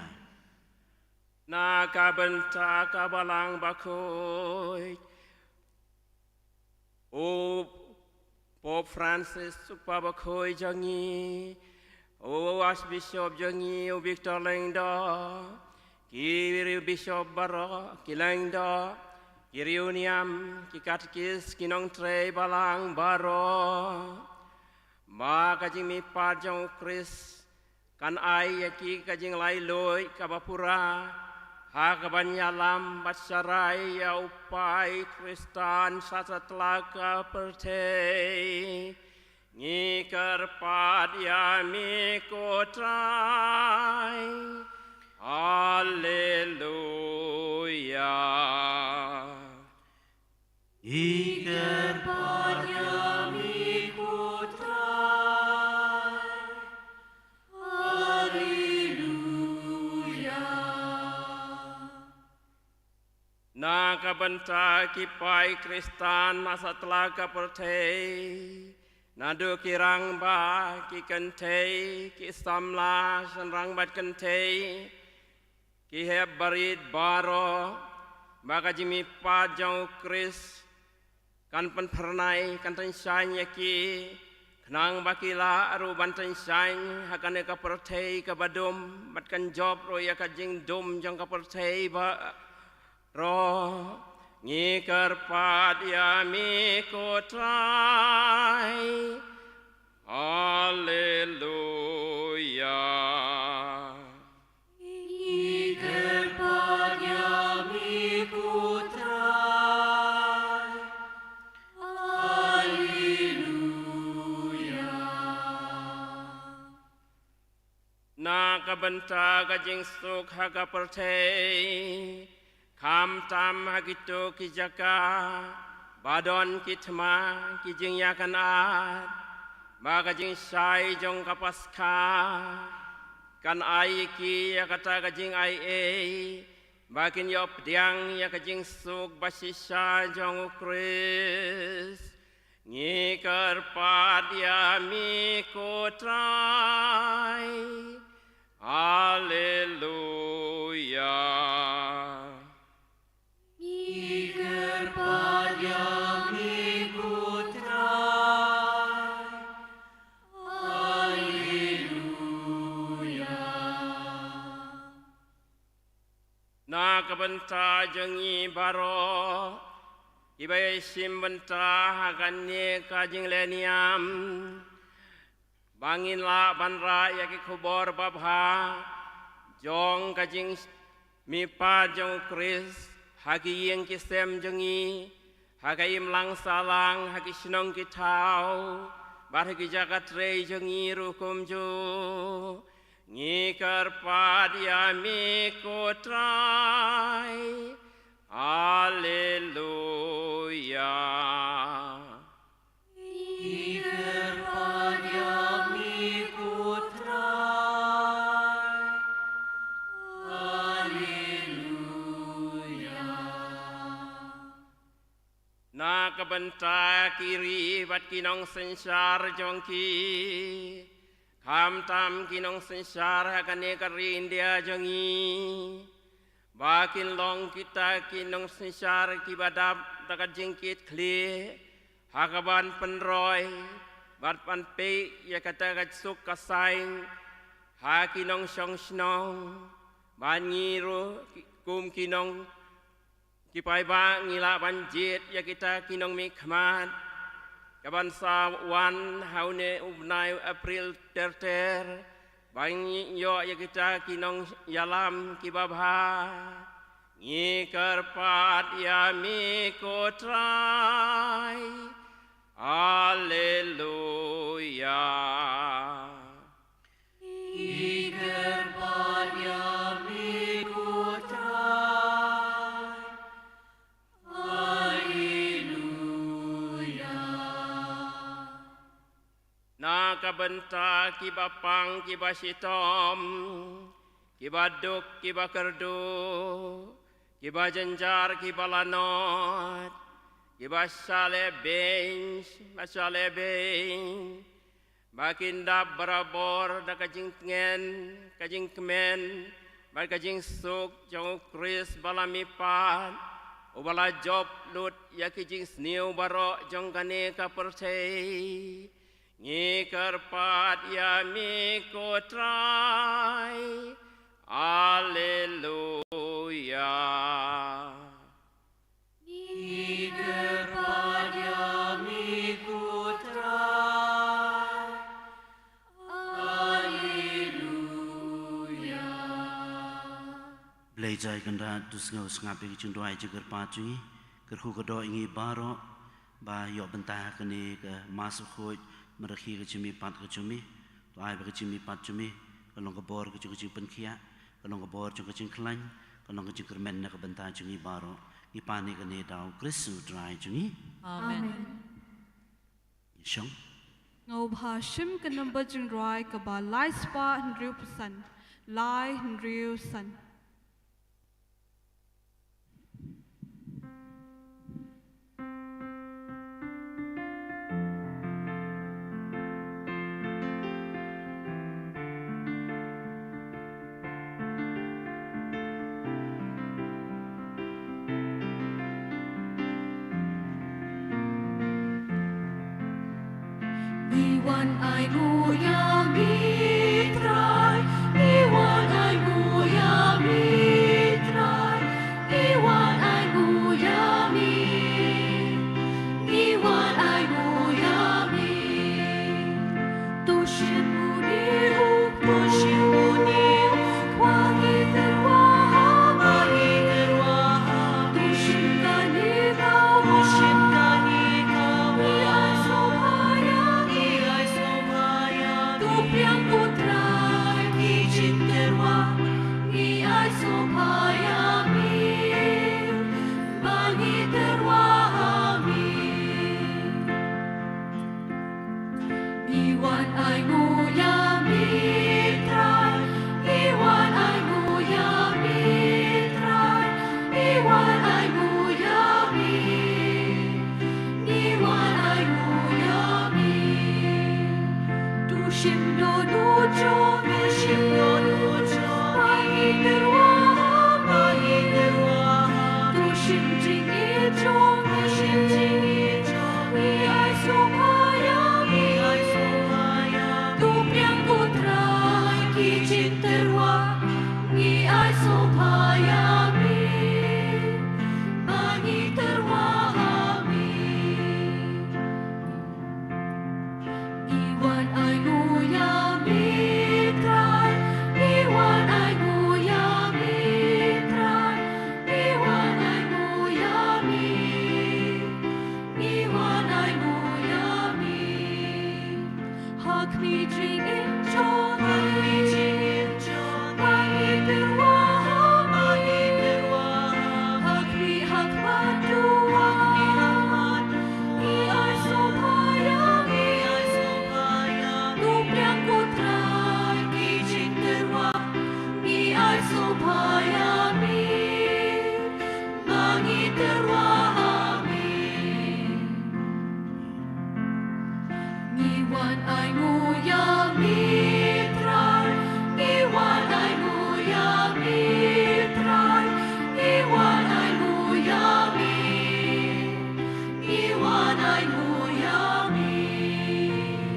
na ka benta ka balang bakoi o Pope Francis supa bakoi jangi o Archbishop jangi o Victor Lengda kiri Bishop Baro kilengda Kiriuniam, kikatkis, kinong tre balang baro. Ma kajing mi pajong Chris, kan ai yaki kajing lai loy kabapura. Ha kabanyalam batsarai ya upai Kristan sasatlaka perte. Ngikar pad ya mi kotrai. Haleluya. Iker padiami kutrai, Haleluya. Nakabenta kipai Kristan masa telah kapertei, nadu kirang ba ki kentei, ki samla senrang bat kentei, ki heb barit baro, baka jimi pajau Kris. Kan pen pernai kan tensyai yaki kenang bakila aru banten syai hakan ka pertei ka badum bat kan job ro ya ka jing dum jang ka pertei ba ro ngikar pad ya mi ko trai haleluya Iker padiami kutrai, Nakabenta kajing suk haka pertei kam tam hagitu kijaka badon kitma kijing yakan at bagajing sai jong kapaska kan ai ki yakata kajing ai bakin yop diang yakajing suk basisa jong Kris ngikar padya mi kotrai haleluya Iker padiami kutrai, Haleluya. Nakabenta jengi baro Ibai simbenta hakannya kajing leniam Banginlah banra yaki kubor babha Jong kajing mipa jong Kris Haki yang kisem jengi Hakaim lang salang haki sinong kitau Bar haki jagat rei jengi rukum jo Ngikar padya mi kotrai haleluya Iker padiami kutrai, Haleluya. Nakabenta kiri bat kinong sensar jongki Kam tam kinong sensar hakane karindia jongi Bakin long kita kinong sensar kibadap takat jingkit kli Hakaban penroy bat pan pe ya kata kat suk kasaing Hakinong syong snong ban ngiru kum kinong kipai ba ngila banjit ya kita kinong mikmat Kaban sa wan haune ubnai April terter Bangi yo ya kita kinong yalam kibabha Ngikar pat ya mi kotrai haleluya Iker padiami kutrai, benta kiba pang kiba sitom kiba duk kiba kerdu kiba jenjar kiba lanot kiba sale bench masale bench bakinda barabor da kajing ngen kajing kemen bar kajing suk jong kris balamipan ubala job lut ya kajing sniu baro jong kane ka percay ngi karpat ya mi ko try haleluya Ni kepada miku Belajar kanda dus ngau sengapi kicung doai jeger pacungi kerhu kedo ingi baro ba yo bentah kene ke masuk khoj merekhi ke cimi pat ke cumi doai ba ke cimi pat cumi kalong ke bor ke cing penkhia kalong ke bor ke cing klan kalong ke cing kermen na ke bentah cungi baro ipani kene dau Kristu drai cungi Amen. Shong ngau bha shim kanam bajing roi ka ba lai spa hnriu pusan lai hnriu san Iwan ai guya mitrai, Iwan ai guya mitrai, Iwan ai guya mit, Iwan ai guya mit. Tushimuni wangi terwaha, tushimkani kau, Iai supaya Tupiang putrai ki cinterwa ni ai supaya mi bagi terwa mi Iwan ai nguya mitrai Iwan ai nguya mitrai Iwan ai nguya mit Iwan ai nguya mit Tushim do nujo Pagi terwa Tushim jing ijo Mi ai supaya Tupiang putrai ki cinterwa Ni ai supaya mi Bagi terwa mi Iwan ai nguya mitrai, Iwan ai nguya mitrai, Iwan ai nguya mit, Iwan ai nguya mit. Hak mi jing injo, bagi terwa, hak madua, ni ai supaya, Tupiang putrai ki cinterwa ni ai supaya mi bagi terwa mi Iwan ai nguya mitrai Iwan ai nguya mitrai Iwan ai nguya mit Iwan ai nguya mit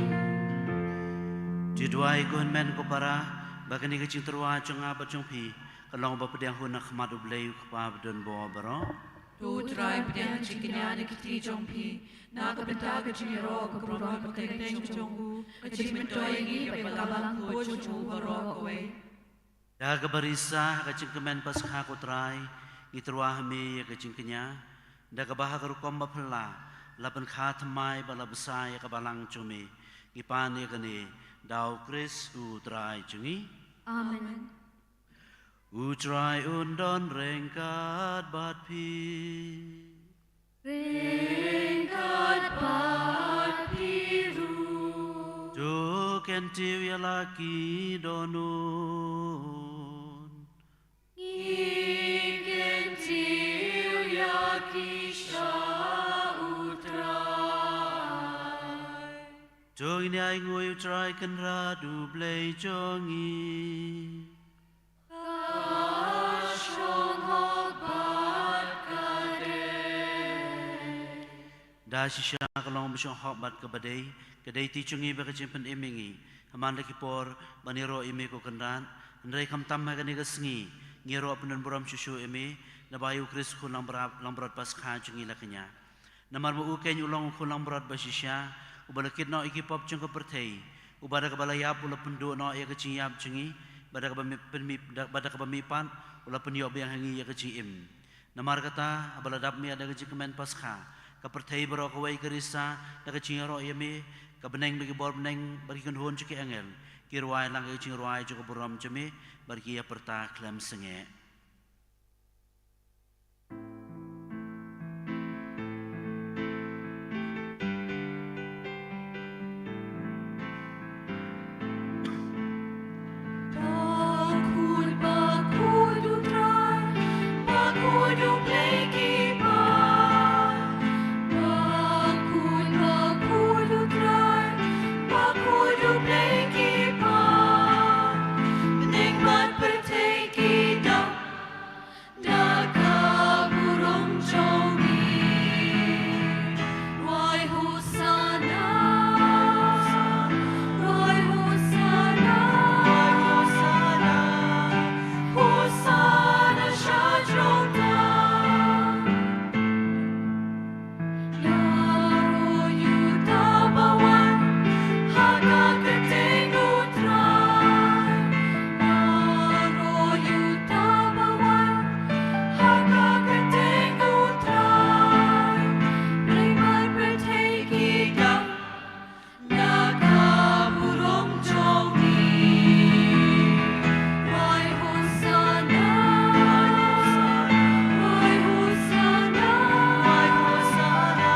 Jidwai kun men ko para bagani ke cing terwa cunga ba cung pi kalong ba pediang hun nak madu blei pa don bo baro Tu trai pediang cikinya ni kiti jongpi, na kabenta ke cingiro ke program peteng jonggu, ke cimentoi ngi pe palalang ko jonggu baro kowe. Da ke barisa ke cing kemen pas kha ko trai ni terwa me ke cing kenya da ke bah ke rukom ba phla lapan kha thamai ba la besai ke balang cumi ipani ke ni dau Kristu trai cungi Amen. Utrai undon rengkat bat pi Ringkat bat biru Juk kentiu ya laki donun. Igen tiu yakisha utrai. Jong ini ay ngui utrai kan radu blay jongi. Kashong hobat kade. Da sisya kalong bisyong hobat kabadai. Kadai ti chungi ba kachimpan imingi. Haman laki por baniro imi ko kanran. Nrai kam tam ha kani kasngi. Ngiro apunan buram syusyu imi. Nabayu kris kun lambrot pas kha chungi lakanya. Namar mo uken ulong kun lambrot basisya. Ubalakit no ikipop chung ko pertei. Ubada ka balayap ula pundo no iya kachiyap chungi. Bada ka bamipan ula punyo biyang hangi iya kachiyim. Namar kata abaladap mi ada kachikamen pas kha. Kapertei baro kawai karisa nakachingaro imi. Kabeneng bagi bor beneng bagi kunhun cuki angel kirwai lang kay chingruai cukup buram cumi bagi ya perta klem senge. Bakul utrai, bakul play kipa. Bakul utrai, bakul play kipa. Bening mat perteki dam, daka burung jongi. Roy Hosanna, Roy Hosanna, Hosanna, Hosanna Shajrota. Yaro yutabawan, hagagating utray. Yaro yutabawan, hagagating utray. Blimad perteki dam, nakaburong jongi. Roy Hosanna, Roy Hosanna, Roy Hosanna,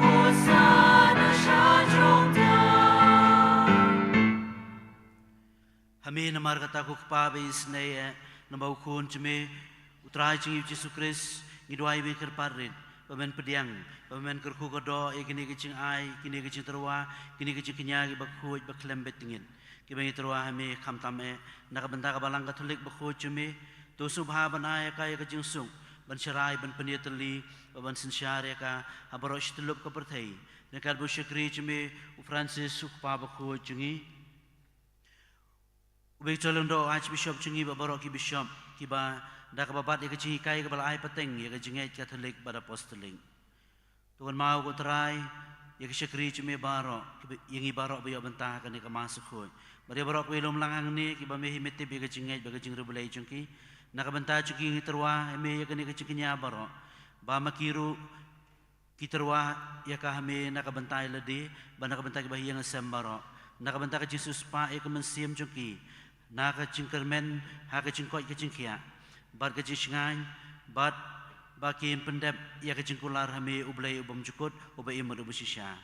Hosanna Shajrota. Hami namar kata ko kapabe isnaya nambau kun cumi utrai cingi Yesus Kristus ngidwai be kerparit. Pamen pediang, pamen kerku kodo, kini kecing ai, kini kecing terwa, kini kecing kenyagi bakhuj baklem betingin. Kibangi terwa hami kam tame, nakabenta kabalang katolik bakhuj cumi, tu subha banaya kaya kecing sung, ban syarai ban peniateli, ban sensyare ka, habaro shtelub ka pertai. Nekal bu syakri cumi, u Francis sukpa bakhuj cungi. Ubay tolong do Archbishop cungi babaro ki bishop, kiba dah kebabat ia kecing ikai kepala ai peteng ia kecing ai Katolik pada apostoling. Tuhan mau ko try ia kesyakri cumi baro yang ibaro bayo bentah kan ia masuk hoi. Bari baro ko ilom langang ni kiba mehi metib ia kecing ai baga kecing rebelai cungki. Nak bentah cungki ngi terwa eme ia kan ia kecing nya baro. Ba makiru ki terwa ia ka hame nak bentah ledi ba nak bentah kiba yang sembaro. Nak bentah kecing suspa ia kemensiam cungki. Nak kecing kermen ha kecing koi kecing kia. Bat kecing ngai, bat baki pendep ia kecing kular hami ublai ubam cukut ubai imad ubusisya.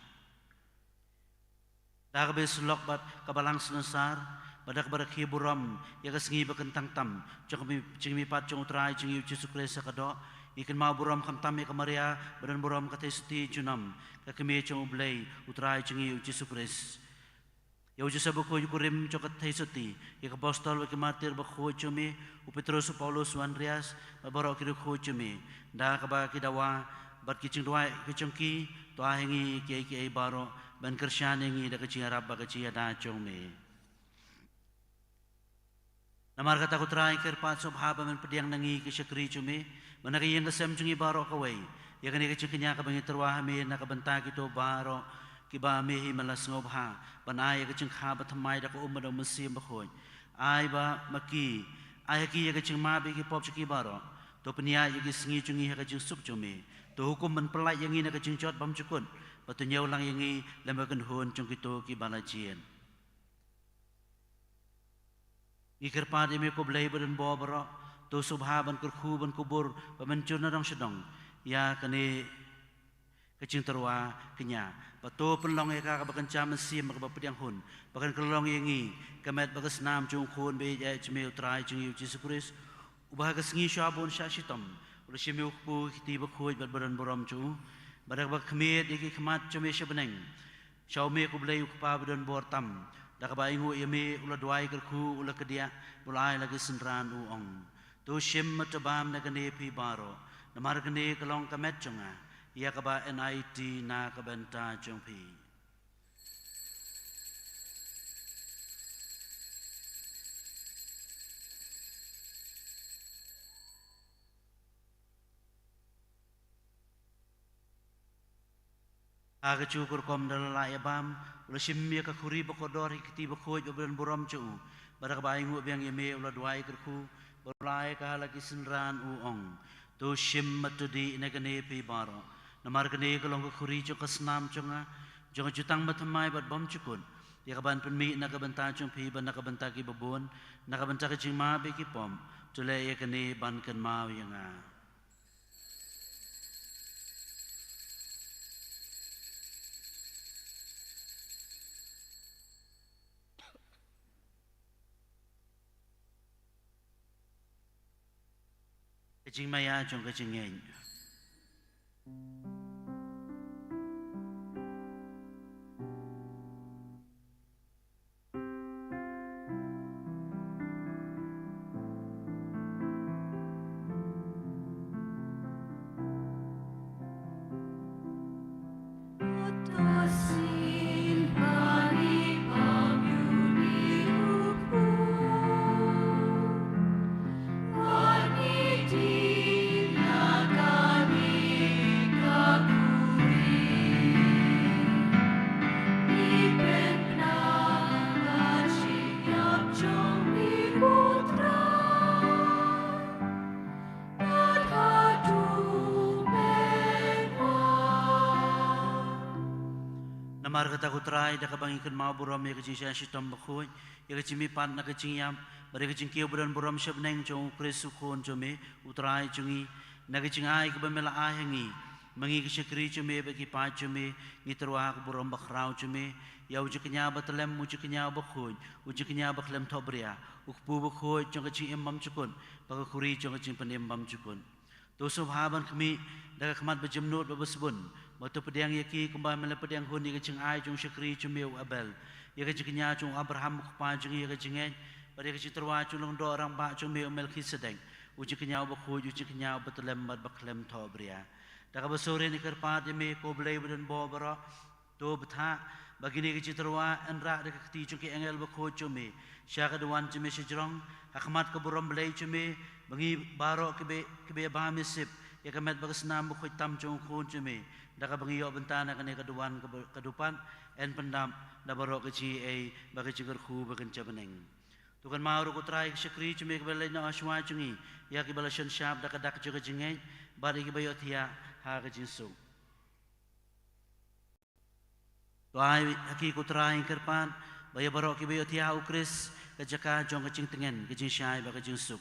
Dah kabe sulok bat kabalang senasar, badak barak hiburam ia kesengi bakentang tam, cengmi pat ceng utrai ceng Yesus Kristus kado, ikan mau buram kam tam ia kemaria badan buram kata suti junam, kakemi ceng ublai utrai ceng Yesus Kristus. Ya uji sabuku yukurim cokat taisuti. Ya apostol waki martir bakhu cumi. Petrus Paulus Andreas babarok kiru khu cumi. Da kaba kidawa bat kicing dua kicungki to ahingi kiai baro ban kersyane ngi da kecing arab ba kecing da cumi. Namar kata ku trai ker pat sob haba men pediang nangi kisyakri cumi. Manaki yang kesem cungi baro kawai. Ya kani kecing kenya kabangi terwahami nakabenta kito baro. Kiba mehi malas ngobha banaya kecing khaba thamai da ko umado musim bakhoy ai ba maki ai ki ya kecing mabi ki pop chiki baro to penia ya ki singi chungi ha kecing sup chumi to hukum men pelai yang ina kecing chot bam chukun patu nyau lang yang i lembakan hun chung kito ki balajien ikir padi me ko blai badan bo baro to subha ban kurkhu ban kubur pamen chuna dong sedong ya kani kecing terwa kenya pato penlong eka bakencam sim bakapediang hun bakan kelong yengi kemet bakas nam jung khun be ya jme utrai jung yu Jesus Christ ubah kesengi syabun syashitam ul shimi ukpu ti bakhoj badan boram chu badak bak khmet iki khmat jme shabeneng Xiaomi ku belai ukpa badan bor tam dak ba ingu yemi ula duai kerku ula kedia ulai lagi senran uong tu shim matabam nagane pi baro namar gane kalong kamet chunga ia kaba NIT na kabenta jong pi aga cukur kom dalala yabam ula shimmi ka khuri bakodor hikti bakhoj badan boram chu barak ba ingu biang yeme ula duai kerku ulai ka lagi senran uong tu shim matudi nagane pi baro namar gane kalong ka khuri chu kasnam chunga jong jutang mathamai bat bom chukun ya kaban penmi na kabanta chung pi ban na kabanta ki babon na kabanta ki jingma be ki pom tule ya gane ban kan mau yanga jingmaya chung ka jingeng Namar kata kutrai dah kabang ikan mau buram ya kecing saya shitam bakhoy ya kecing mi pan nak kecing yam bari kecing kiau buran buram shabneng jong krisukon jome utrai jungi nak kecing ai kebamela ai hangi mangi kecing kri jome bagi pa jome ngiterwa buram bakrau jome ya uji kenya batlem uji kenya bakhoy uji kenya baklem thobria ukpu bakhoy jong kecing imam cukun bagakuri jong kecing penembam cukun doso bhaban kami dah khamat bejemnut babasbun Matu pediang yaki kembali mele pediang hun ya kecing ai jung syakri jumeu abel ya kecing kenya jung Abraham kupa jung ya kecing en pada kecing terwa jung do orang ba jung meu Melkisedek uji kenya bakhu uji kenya betlem bad baklem thobria dak basore ni kerpat yeme ko blai badan bo bara to betha bagini kecing terwa enra dak keti jung ki engel bakhu jume syaka dewan jume sejrong akmat ke buram blai jume bangi baro kebe ba misip ya kamet bagas nam bakhu tam jung khun jume Daka bangiyo bentana kane kaduan kadupan en pendam da barok keci ai bagi cigar khu bagan cabeneng tukan mauru kutrai syakri cumi kebelai na aswa cungi ya kibala shan syab daka dak juga jengeng bari kibayot hiya ha kecinsung tuai haki kutrai kerpan baya barok kibayot hiya ukris kejaka jong kecing tengen kecing syai bagi jinsuk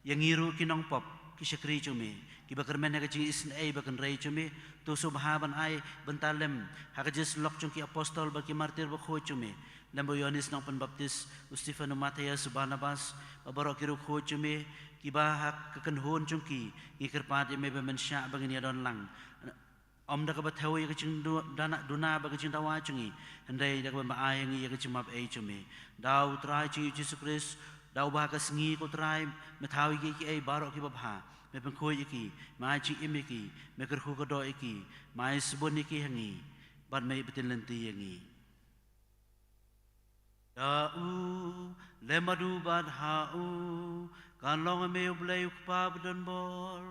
yang ngiru kinong pop kisyakri cumi kibakermen kecing isn ai bagan rai cumi tu subhaban ai bentalem hakajis lok cungki apostol bagi martir bakho cumi lembo Yohanes nang penbaptis Stephen Matias Barnabas babarok kiru kho cumi kiba hak kekenhun cungki ngikirpat yeme bemen sya bagi don lang om dak bathawi kecing dana duna bagi cinta wa cungi hendai dak ba ai ngi kecing map ai cumi dau trai ci Jesus Christ dau ba ka sengi ko trai methawi ki ai barok ki babha me pengkoi iki mai ci imiki me kerhu kodo iki mai sebun iki hangi ban me betin lenti yangi dau lemadu bad hau kan long me ublai ukpa badan bor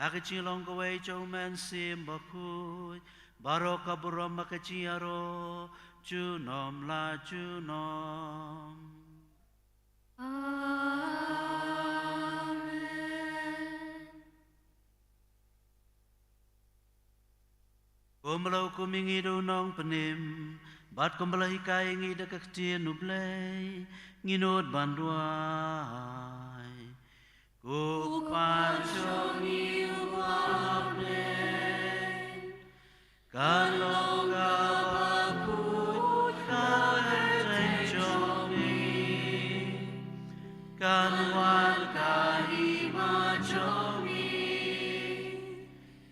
hakachi long kawai chau men sim bakui baro kaburam makachi aro chunom la chunom Kumlau kumingi do nong penim, bat kumbelah hikai ngi dekak tien nublay, nginut banduai. Kupancongi upablay,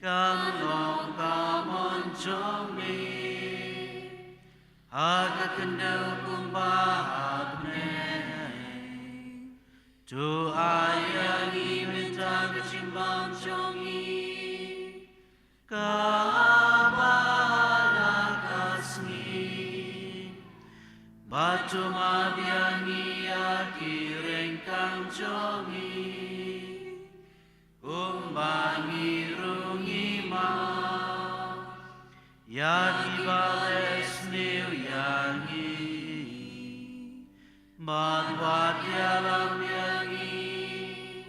Kam long kamon chomi Haga kendel kumbahag Tu ayagi minta kecimbang chongi Kabala kasni Batu mabiangi aki rengkang chongi Umbangi rungi ma Yadi bales niu yangi Madwat yalam yangi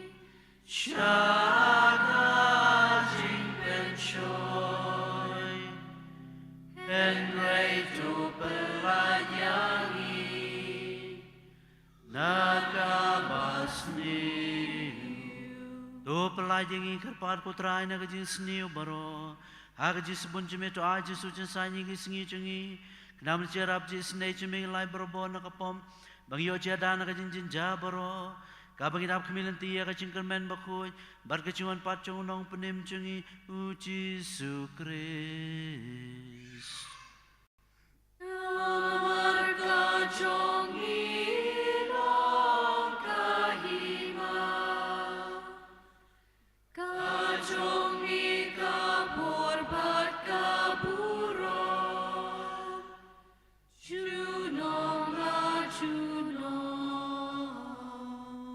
Shaka jingpen choy Engray tu pelayangi Nakabasni Tu pelayangi kerpat putra ina kajing sniu baro Hagaji sebun cumi tu aji sucen sanyi gisingi cungi Kenam cerap ji snei cumi lai berbo nakapom Bang yo ciada nak jinjin jabaro, kabang idap kemilan tia kacing kermen bakuy, bar kecungan pacung nong penim cungi uci sukris. Namar kacungi nong kahima, kacungi kapur bat kaburo,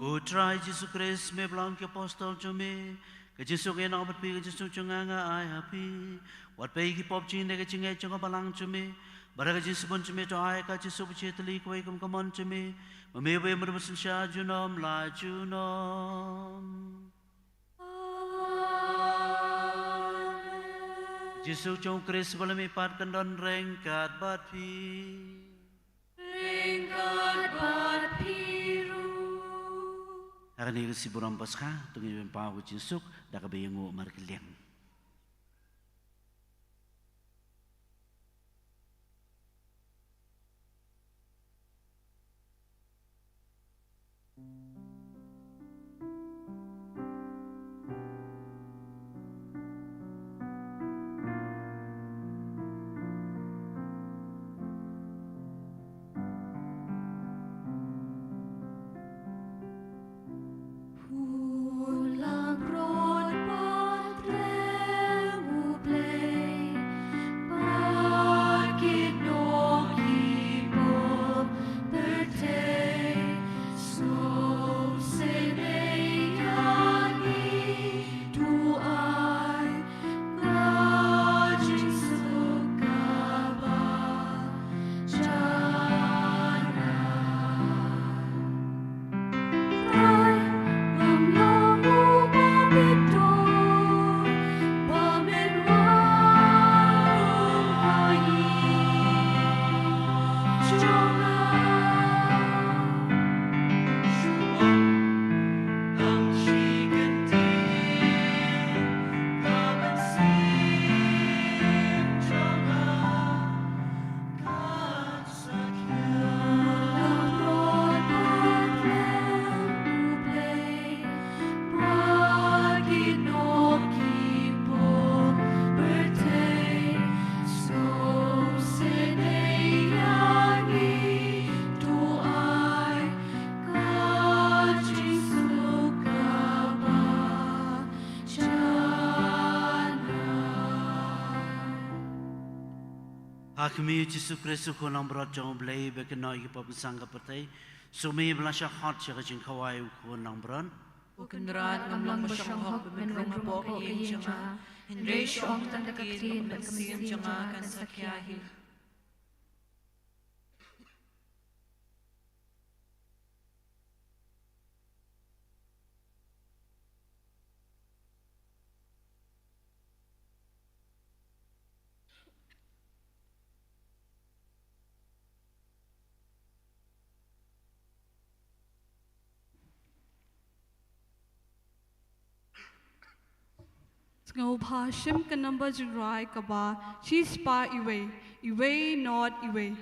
Putra Yesus Kristus me belang ke apostol cumi, ke Yesus ke nak berpi ke Yesus cunganga ai happy, wat pe ki pop cing ke cing cunga balang cumi, bara ke Yesus pun cumi to ai ka Yesus becetli ko ikum kamon cumi, memewe merbesin sya junom la junom. Yesus cung Kristus boleh mipat kendon rengkat batpi. Ringkat bat piru. Hari ini si buram pasca, tungi bempau Yesus dah kebayang markeliang. Pulang rod patremu play, pagit no kipo bertay, so senayani tuai gajing sukaba jana. Hakimi Yesus Kristus ko nang berat jong belai bekenai kita bersangka pertai, sumi belasah hot cakap kawai ko nang beran. Ukendrat ngamlang masyang hok bemenrong hapok iyeng janga, Henry syong tandakaktin bekesin janga kan sakyahi. Ngau pa shim ka number jinrai ka ba chi spa iwe not iwe.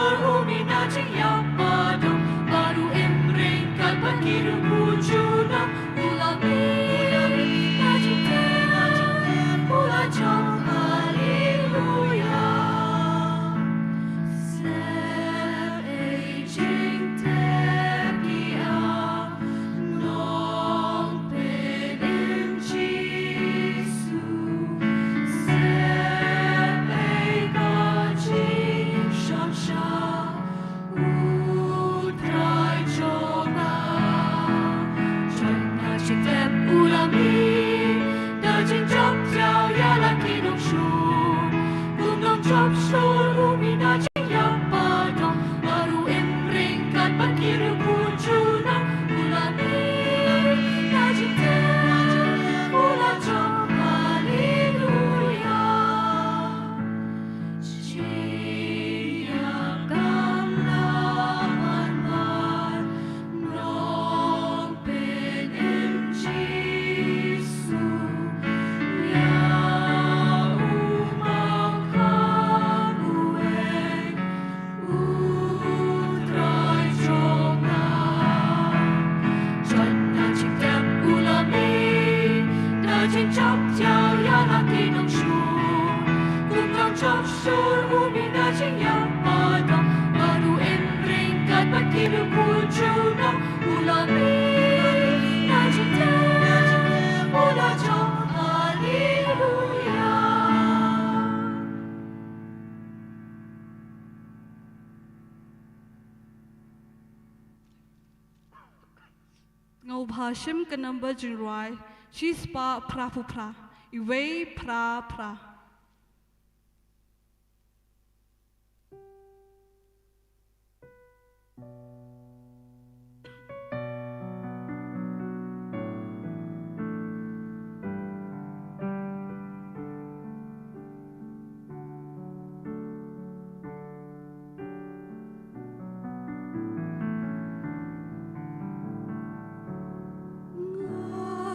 sur umi na jingya padam baru emring kat pakiru bujuna ulami na jingte ula jong haleluya sep e jingte pia nong penim jisu sep e gaji shansha utrai jonga chonna chitep ulami da jing chop chao ya la kinong shu nong chop shur umi na jing ya padong baru emring kat pakiru bujuna ulami na jing te ula jong haleluya Chop chao ya la kinong shu kum nong chop sur umi na jing ya padam baru emring kat pakiru bujuna ulami na jing te ula jong haleluya Ngau bhashim ka number jinrwai, she's pa prapu pra, iway pra pra.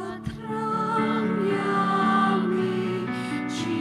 Ngatram yami chi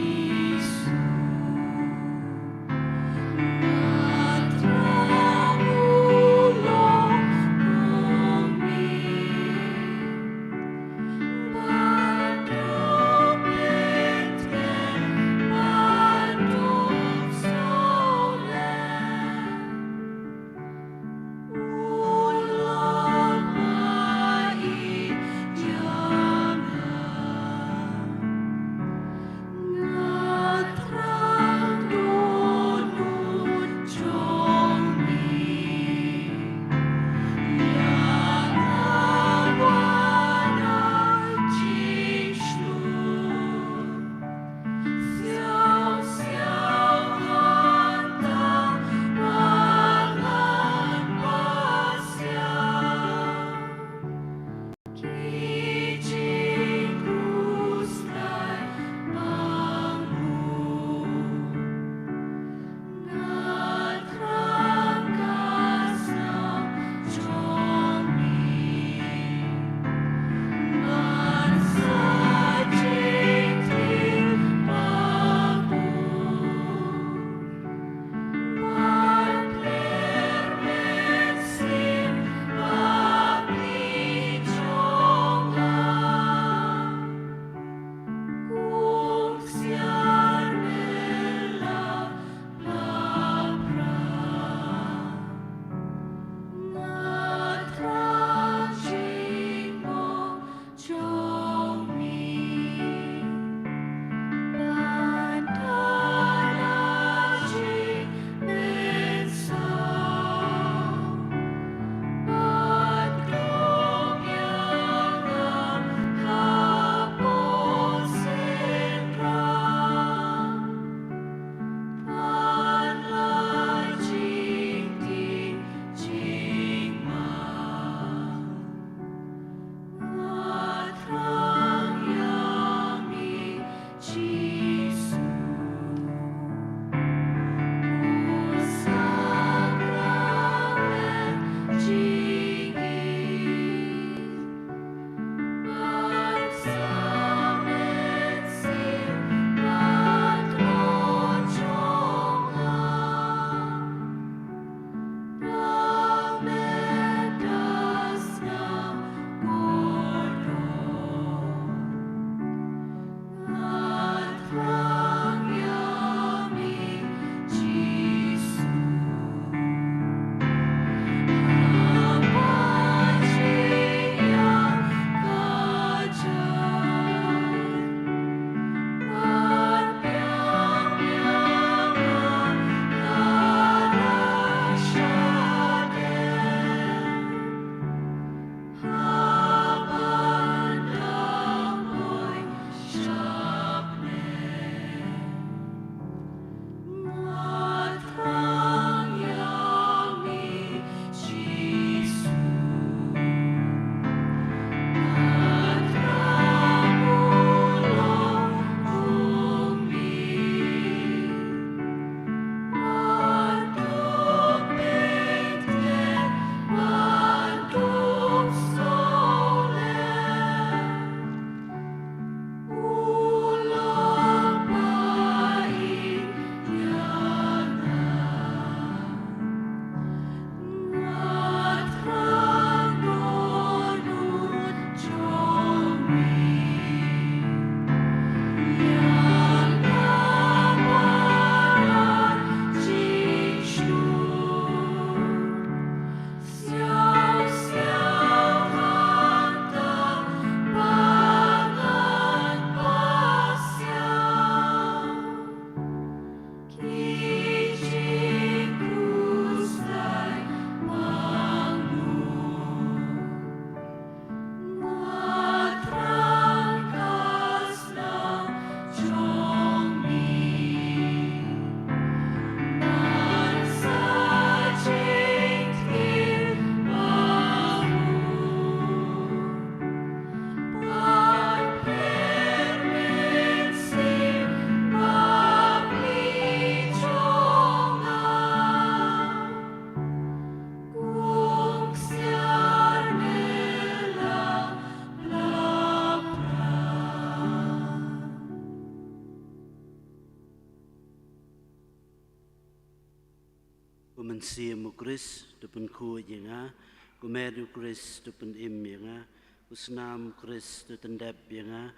man siam Chris depan ku yenga ku medu Chris depan im yenga ku senam Chris tu tendap yenga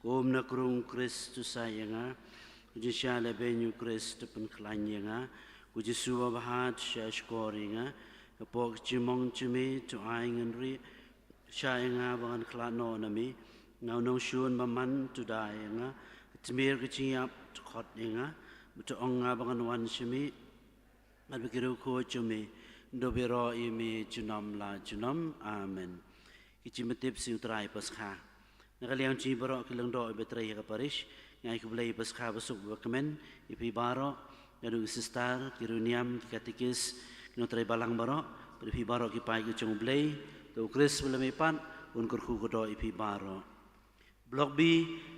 ku om nakrung Chris tu sayenga ku jisya benyu Chris depan klan yenga ku jisuwa bahat sya skor yenga kapok cimong cimi tu aingan ri sya yenga bangan klano nami ngau nong syun maman tu da yenga Timir keciap tukot yenga betul onga bangan wan cimi At begitu ko cumi dobiro imi junam la junam amen. Kicimetip si utrai pasca. Nakaliang ci baro kilang do ibetray ka parish ngai kublay pasca basuk bakamen ipi baro nadu sistar kiruniam katikis kinotray balang baro ipi baro kipai kucung blay to Chris belamipan unkur ku do ipi baro. Blok B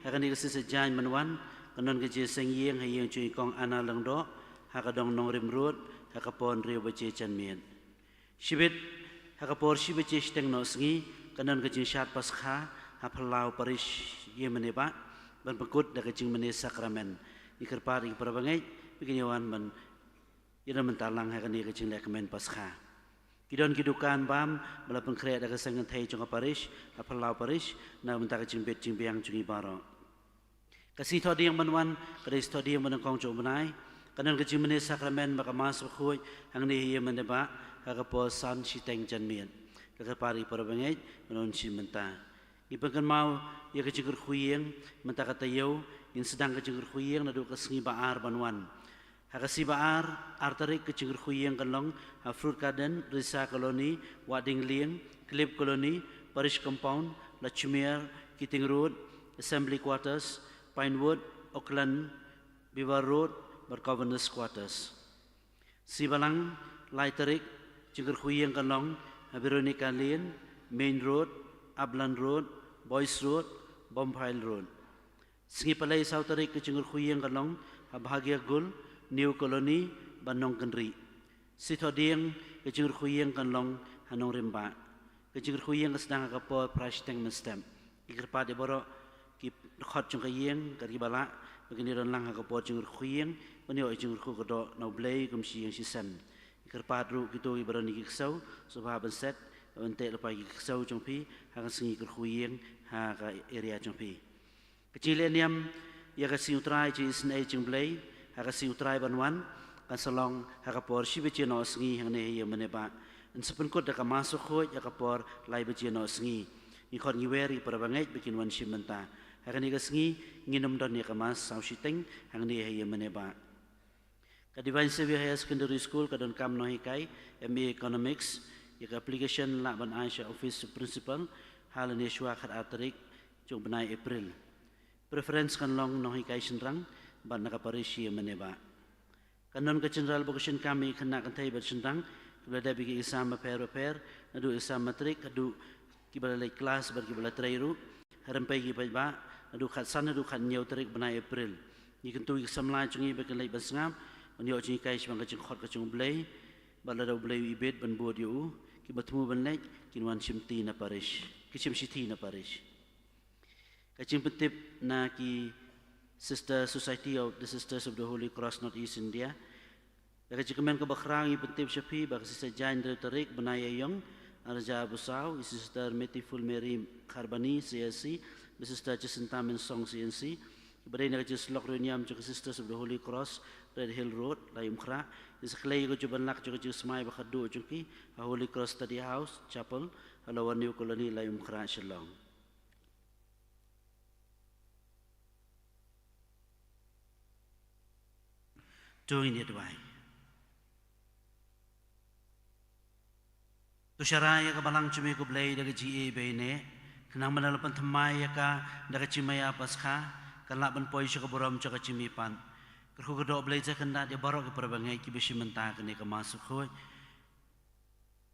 akan dikasih manwan kanon kejiseng yang hayang cuy kong ana lang do hakadong nong rimrut hakapon rio bace chanmien shibit hakapor shibace steng no sngi kanon kajing syat paskha hapalau parish yemeneba ban pekut da kajing mene sakramen ikerpar ik parabangai bikinyawan ban ira mentalang hakani kajing lekmen paskha kidon kidukan bam bala pengkre da kasangan thai jong parish hapalau parish na mentak kajing bet jing biang jungi baro kasih thodi yang manwan kadis thodi yang manangkong jong benai kanan kecil mana sakramen maka masuk khuy hang ni ia meneba kakapo san si teng janmian kakapari parabangai menon si menta ipakan mau ia kecil khuyeng menta kata yau in sedang kecil khuyeng nadu kesengi baar banwan hakasi baar artarik kecil khuyeng kalong fruit garden risa koloni wading lieng clip koloni parish compound lachmier kiting road assembly quarters pinewood auckland beaver road bergovernance quarters. Sibalang, Laiterik, Jengker Huyang Kalong, Veronica Lane, Main Road, Upland Road, Boys Road, Bompile Road. Singipalay Sautarik ke Jengker Huyang Kalong, Bahagia Gul, New Colony, Banong Kenri. Sitodiang ke Jengker Huyang Kalong, Hanong Rimba. Ke Jengker Huyang kesedang kapal Prashteng Mestem. Ikerpa de Borok, Kip Khot Jengkayang, Karibala, begini lang kapal Jengker Huyang, Menio jengkur ku kedok nau blay kumsi yang sisan. Ikerpat ru gitu ibaran iksau sebab benset bentek lepai iksau jongpi hang sengi kerhuyeng ha ka area jongpi. Kecilan yam ya ka siutrai ci snai jeng blay ha ka siutrai banwan kan salong ha ka por si beci no sengi hang ne ya meneba. En sepen kod ka masuk khoi ya ka por lai beci no sengi. Ni khot ngiweri parabangai bikin wan simenta. Ha ka ni ka sengi nginum don ya ka mas sau siteng hang ne ya meneba. Kadivine Xavier Higher Secondary School kadon kam nohikai MA Economics yak application la ban Aisha Office Principal hal ni shwa khat atrik jong benai April preference kan long nohikai senrang ban nakaparishi meneba kanon ke general vocation kami kena kan thai ban senrang kibada bigi exam pair nadu exam matric kadu kibala lay class bar kibala trairu harampai ki ba nadu khat san nadu khat nyau tarik benai April ni kentu exam la jungi bakan lay basngam Menyo cing kai sebang kacang khot kacang belai, balada belai ibet ban buat you, kibatmu ban lek, kinwan simti na parish, kicim siti na parish. Kacang petip na ki Sister Society of the Sisters of the Holy Cross North East India. Kacang kemen kebakrang i petip syapi, bak Sister Jain Tarik benaya yong, Arja Busau, Sister Metiful Mary Kharbani CSC, Sister Jacinta Mensong CNC. Ibaday na kacang slok reniam juga Sisters of the Holy Cross. Red Hill Road, Layum Khra. Isaklay ko juban lak juga smay bakadu jungki Holy Cross Study House Chapel, Halawan New Colony Layum Khra Shillong. Doing it way. Tusharaya ka balang cumi ko blay daga GA bene, kanang manalapan tamaya ka daga chimaya paska, kanlaban poy siya ka buram siya ka chimipan. Kerhu kedok belajar kena dia barok ke perbangai ki besi mentah kene ke masuk khoi.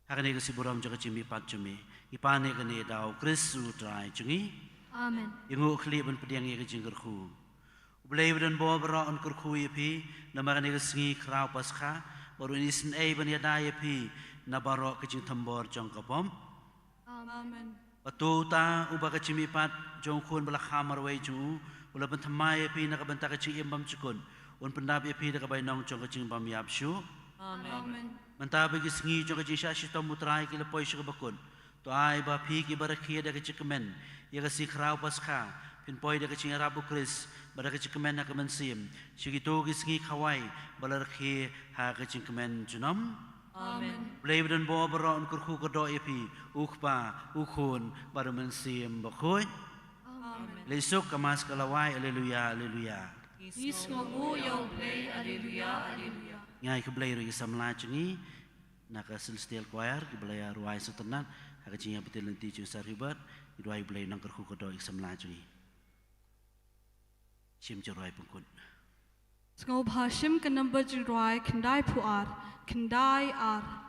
Hakane ke siburam jaga cimi pat cumi. Ipane kene dau Kristu trai cungi. Amen. Ingu khli ban pediang ye ke jingkerhu. Belai dan bawa barok on kerhu ye pi nama kene ke singi krau paskha baru ini sen ai ban ya dai pi na barok ke jing tambor jong kapom. Amen. Batu ta ubah ke cimi pat jong khun bala khamar wai ju ula ban thamai pi na ka ban ta ke cing bam cukun. Un pendap ye pi da ka bai nong jong ke jing bam yap shu. Amen. Amen. Mentabi gisngi jo kaji syashi to mutrai kila poi shka bakun. To ai ba pi ki barakia da kaji kemen. Ya kasi krau paskha. Pin poi da kaji rabu kris. Bara kaji kemen na kemen sim. Shigito gisngi kawai. Balarki ha kaji kemen junam. Amen. Blame dan bawa beron kurku kedok epi. Ukpa, ukhun, bara mensim bakun. Amen. Lesuk kamas kalawai. Aleluya, aleluya. Is ngamu yang play, Alleluia, Alleluia. Ngai keblai ro isam lacungi naka celestial choir keblai ruai setenan haka cinga betul nanti jusar hibat ruai blai nang kerku kedo isam lacungi sim jeruai pengkun Sngau bhashim ka number jinroi kendai puar kendai ar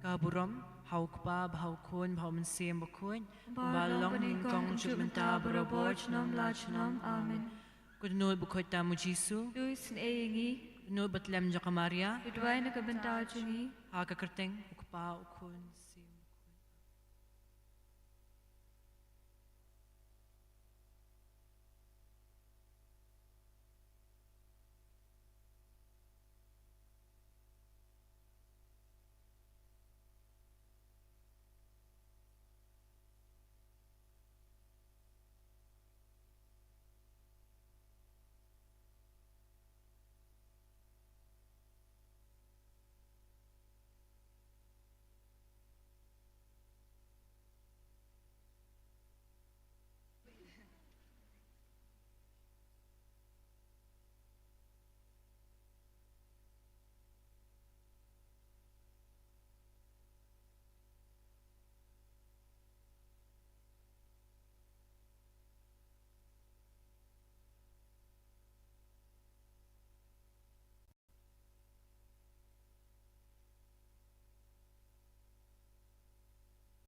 Kaburam, haukpa, bhaukun, bhaumensim bakun, balong ningkong jumenta baraboj nam lachnam, amen. Kudunod bukoy tamu Jisu, Luis en eingi, kudunod batlem jaka Maria, verdwijnen ke bentajungi, haka kerteng, ukpa, ukun,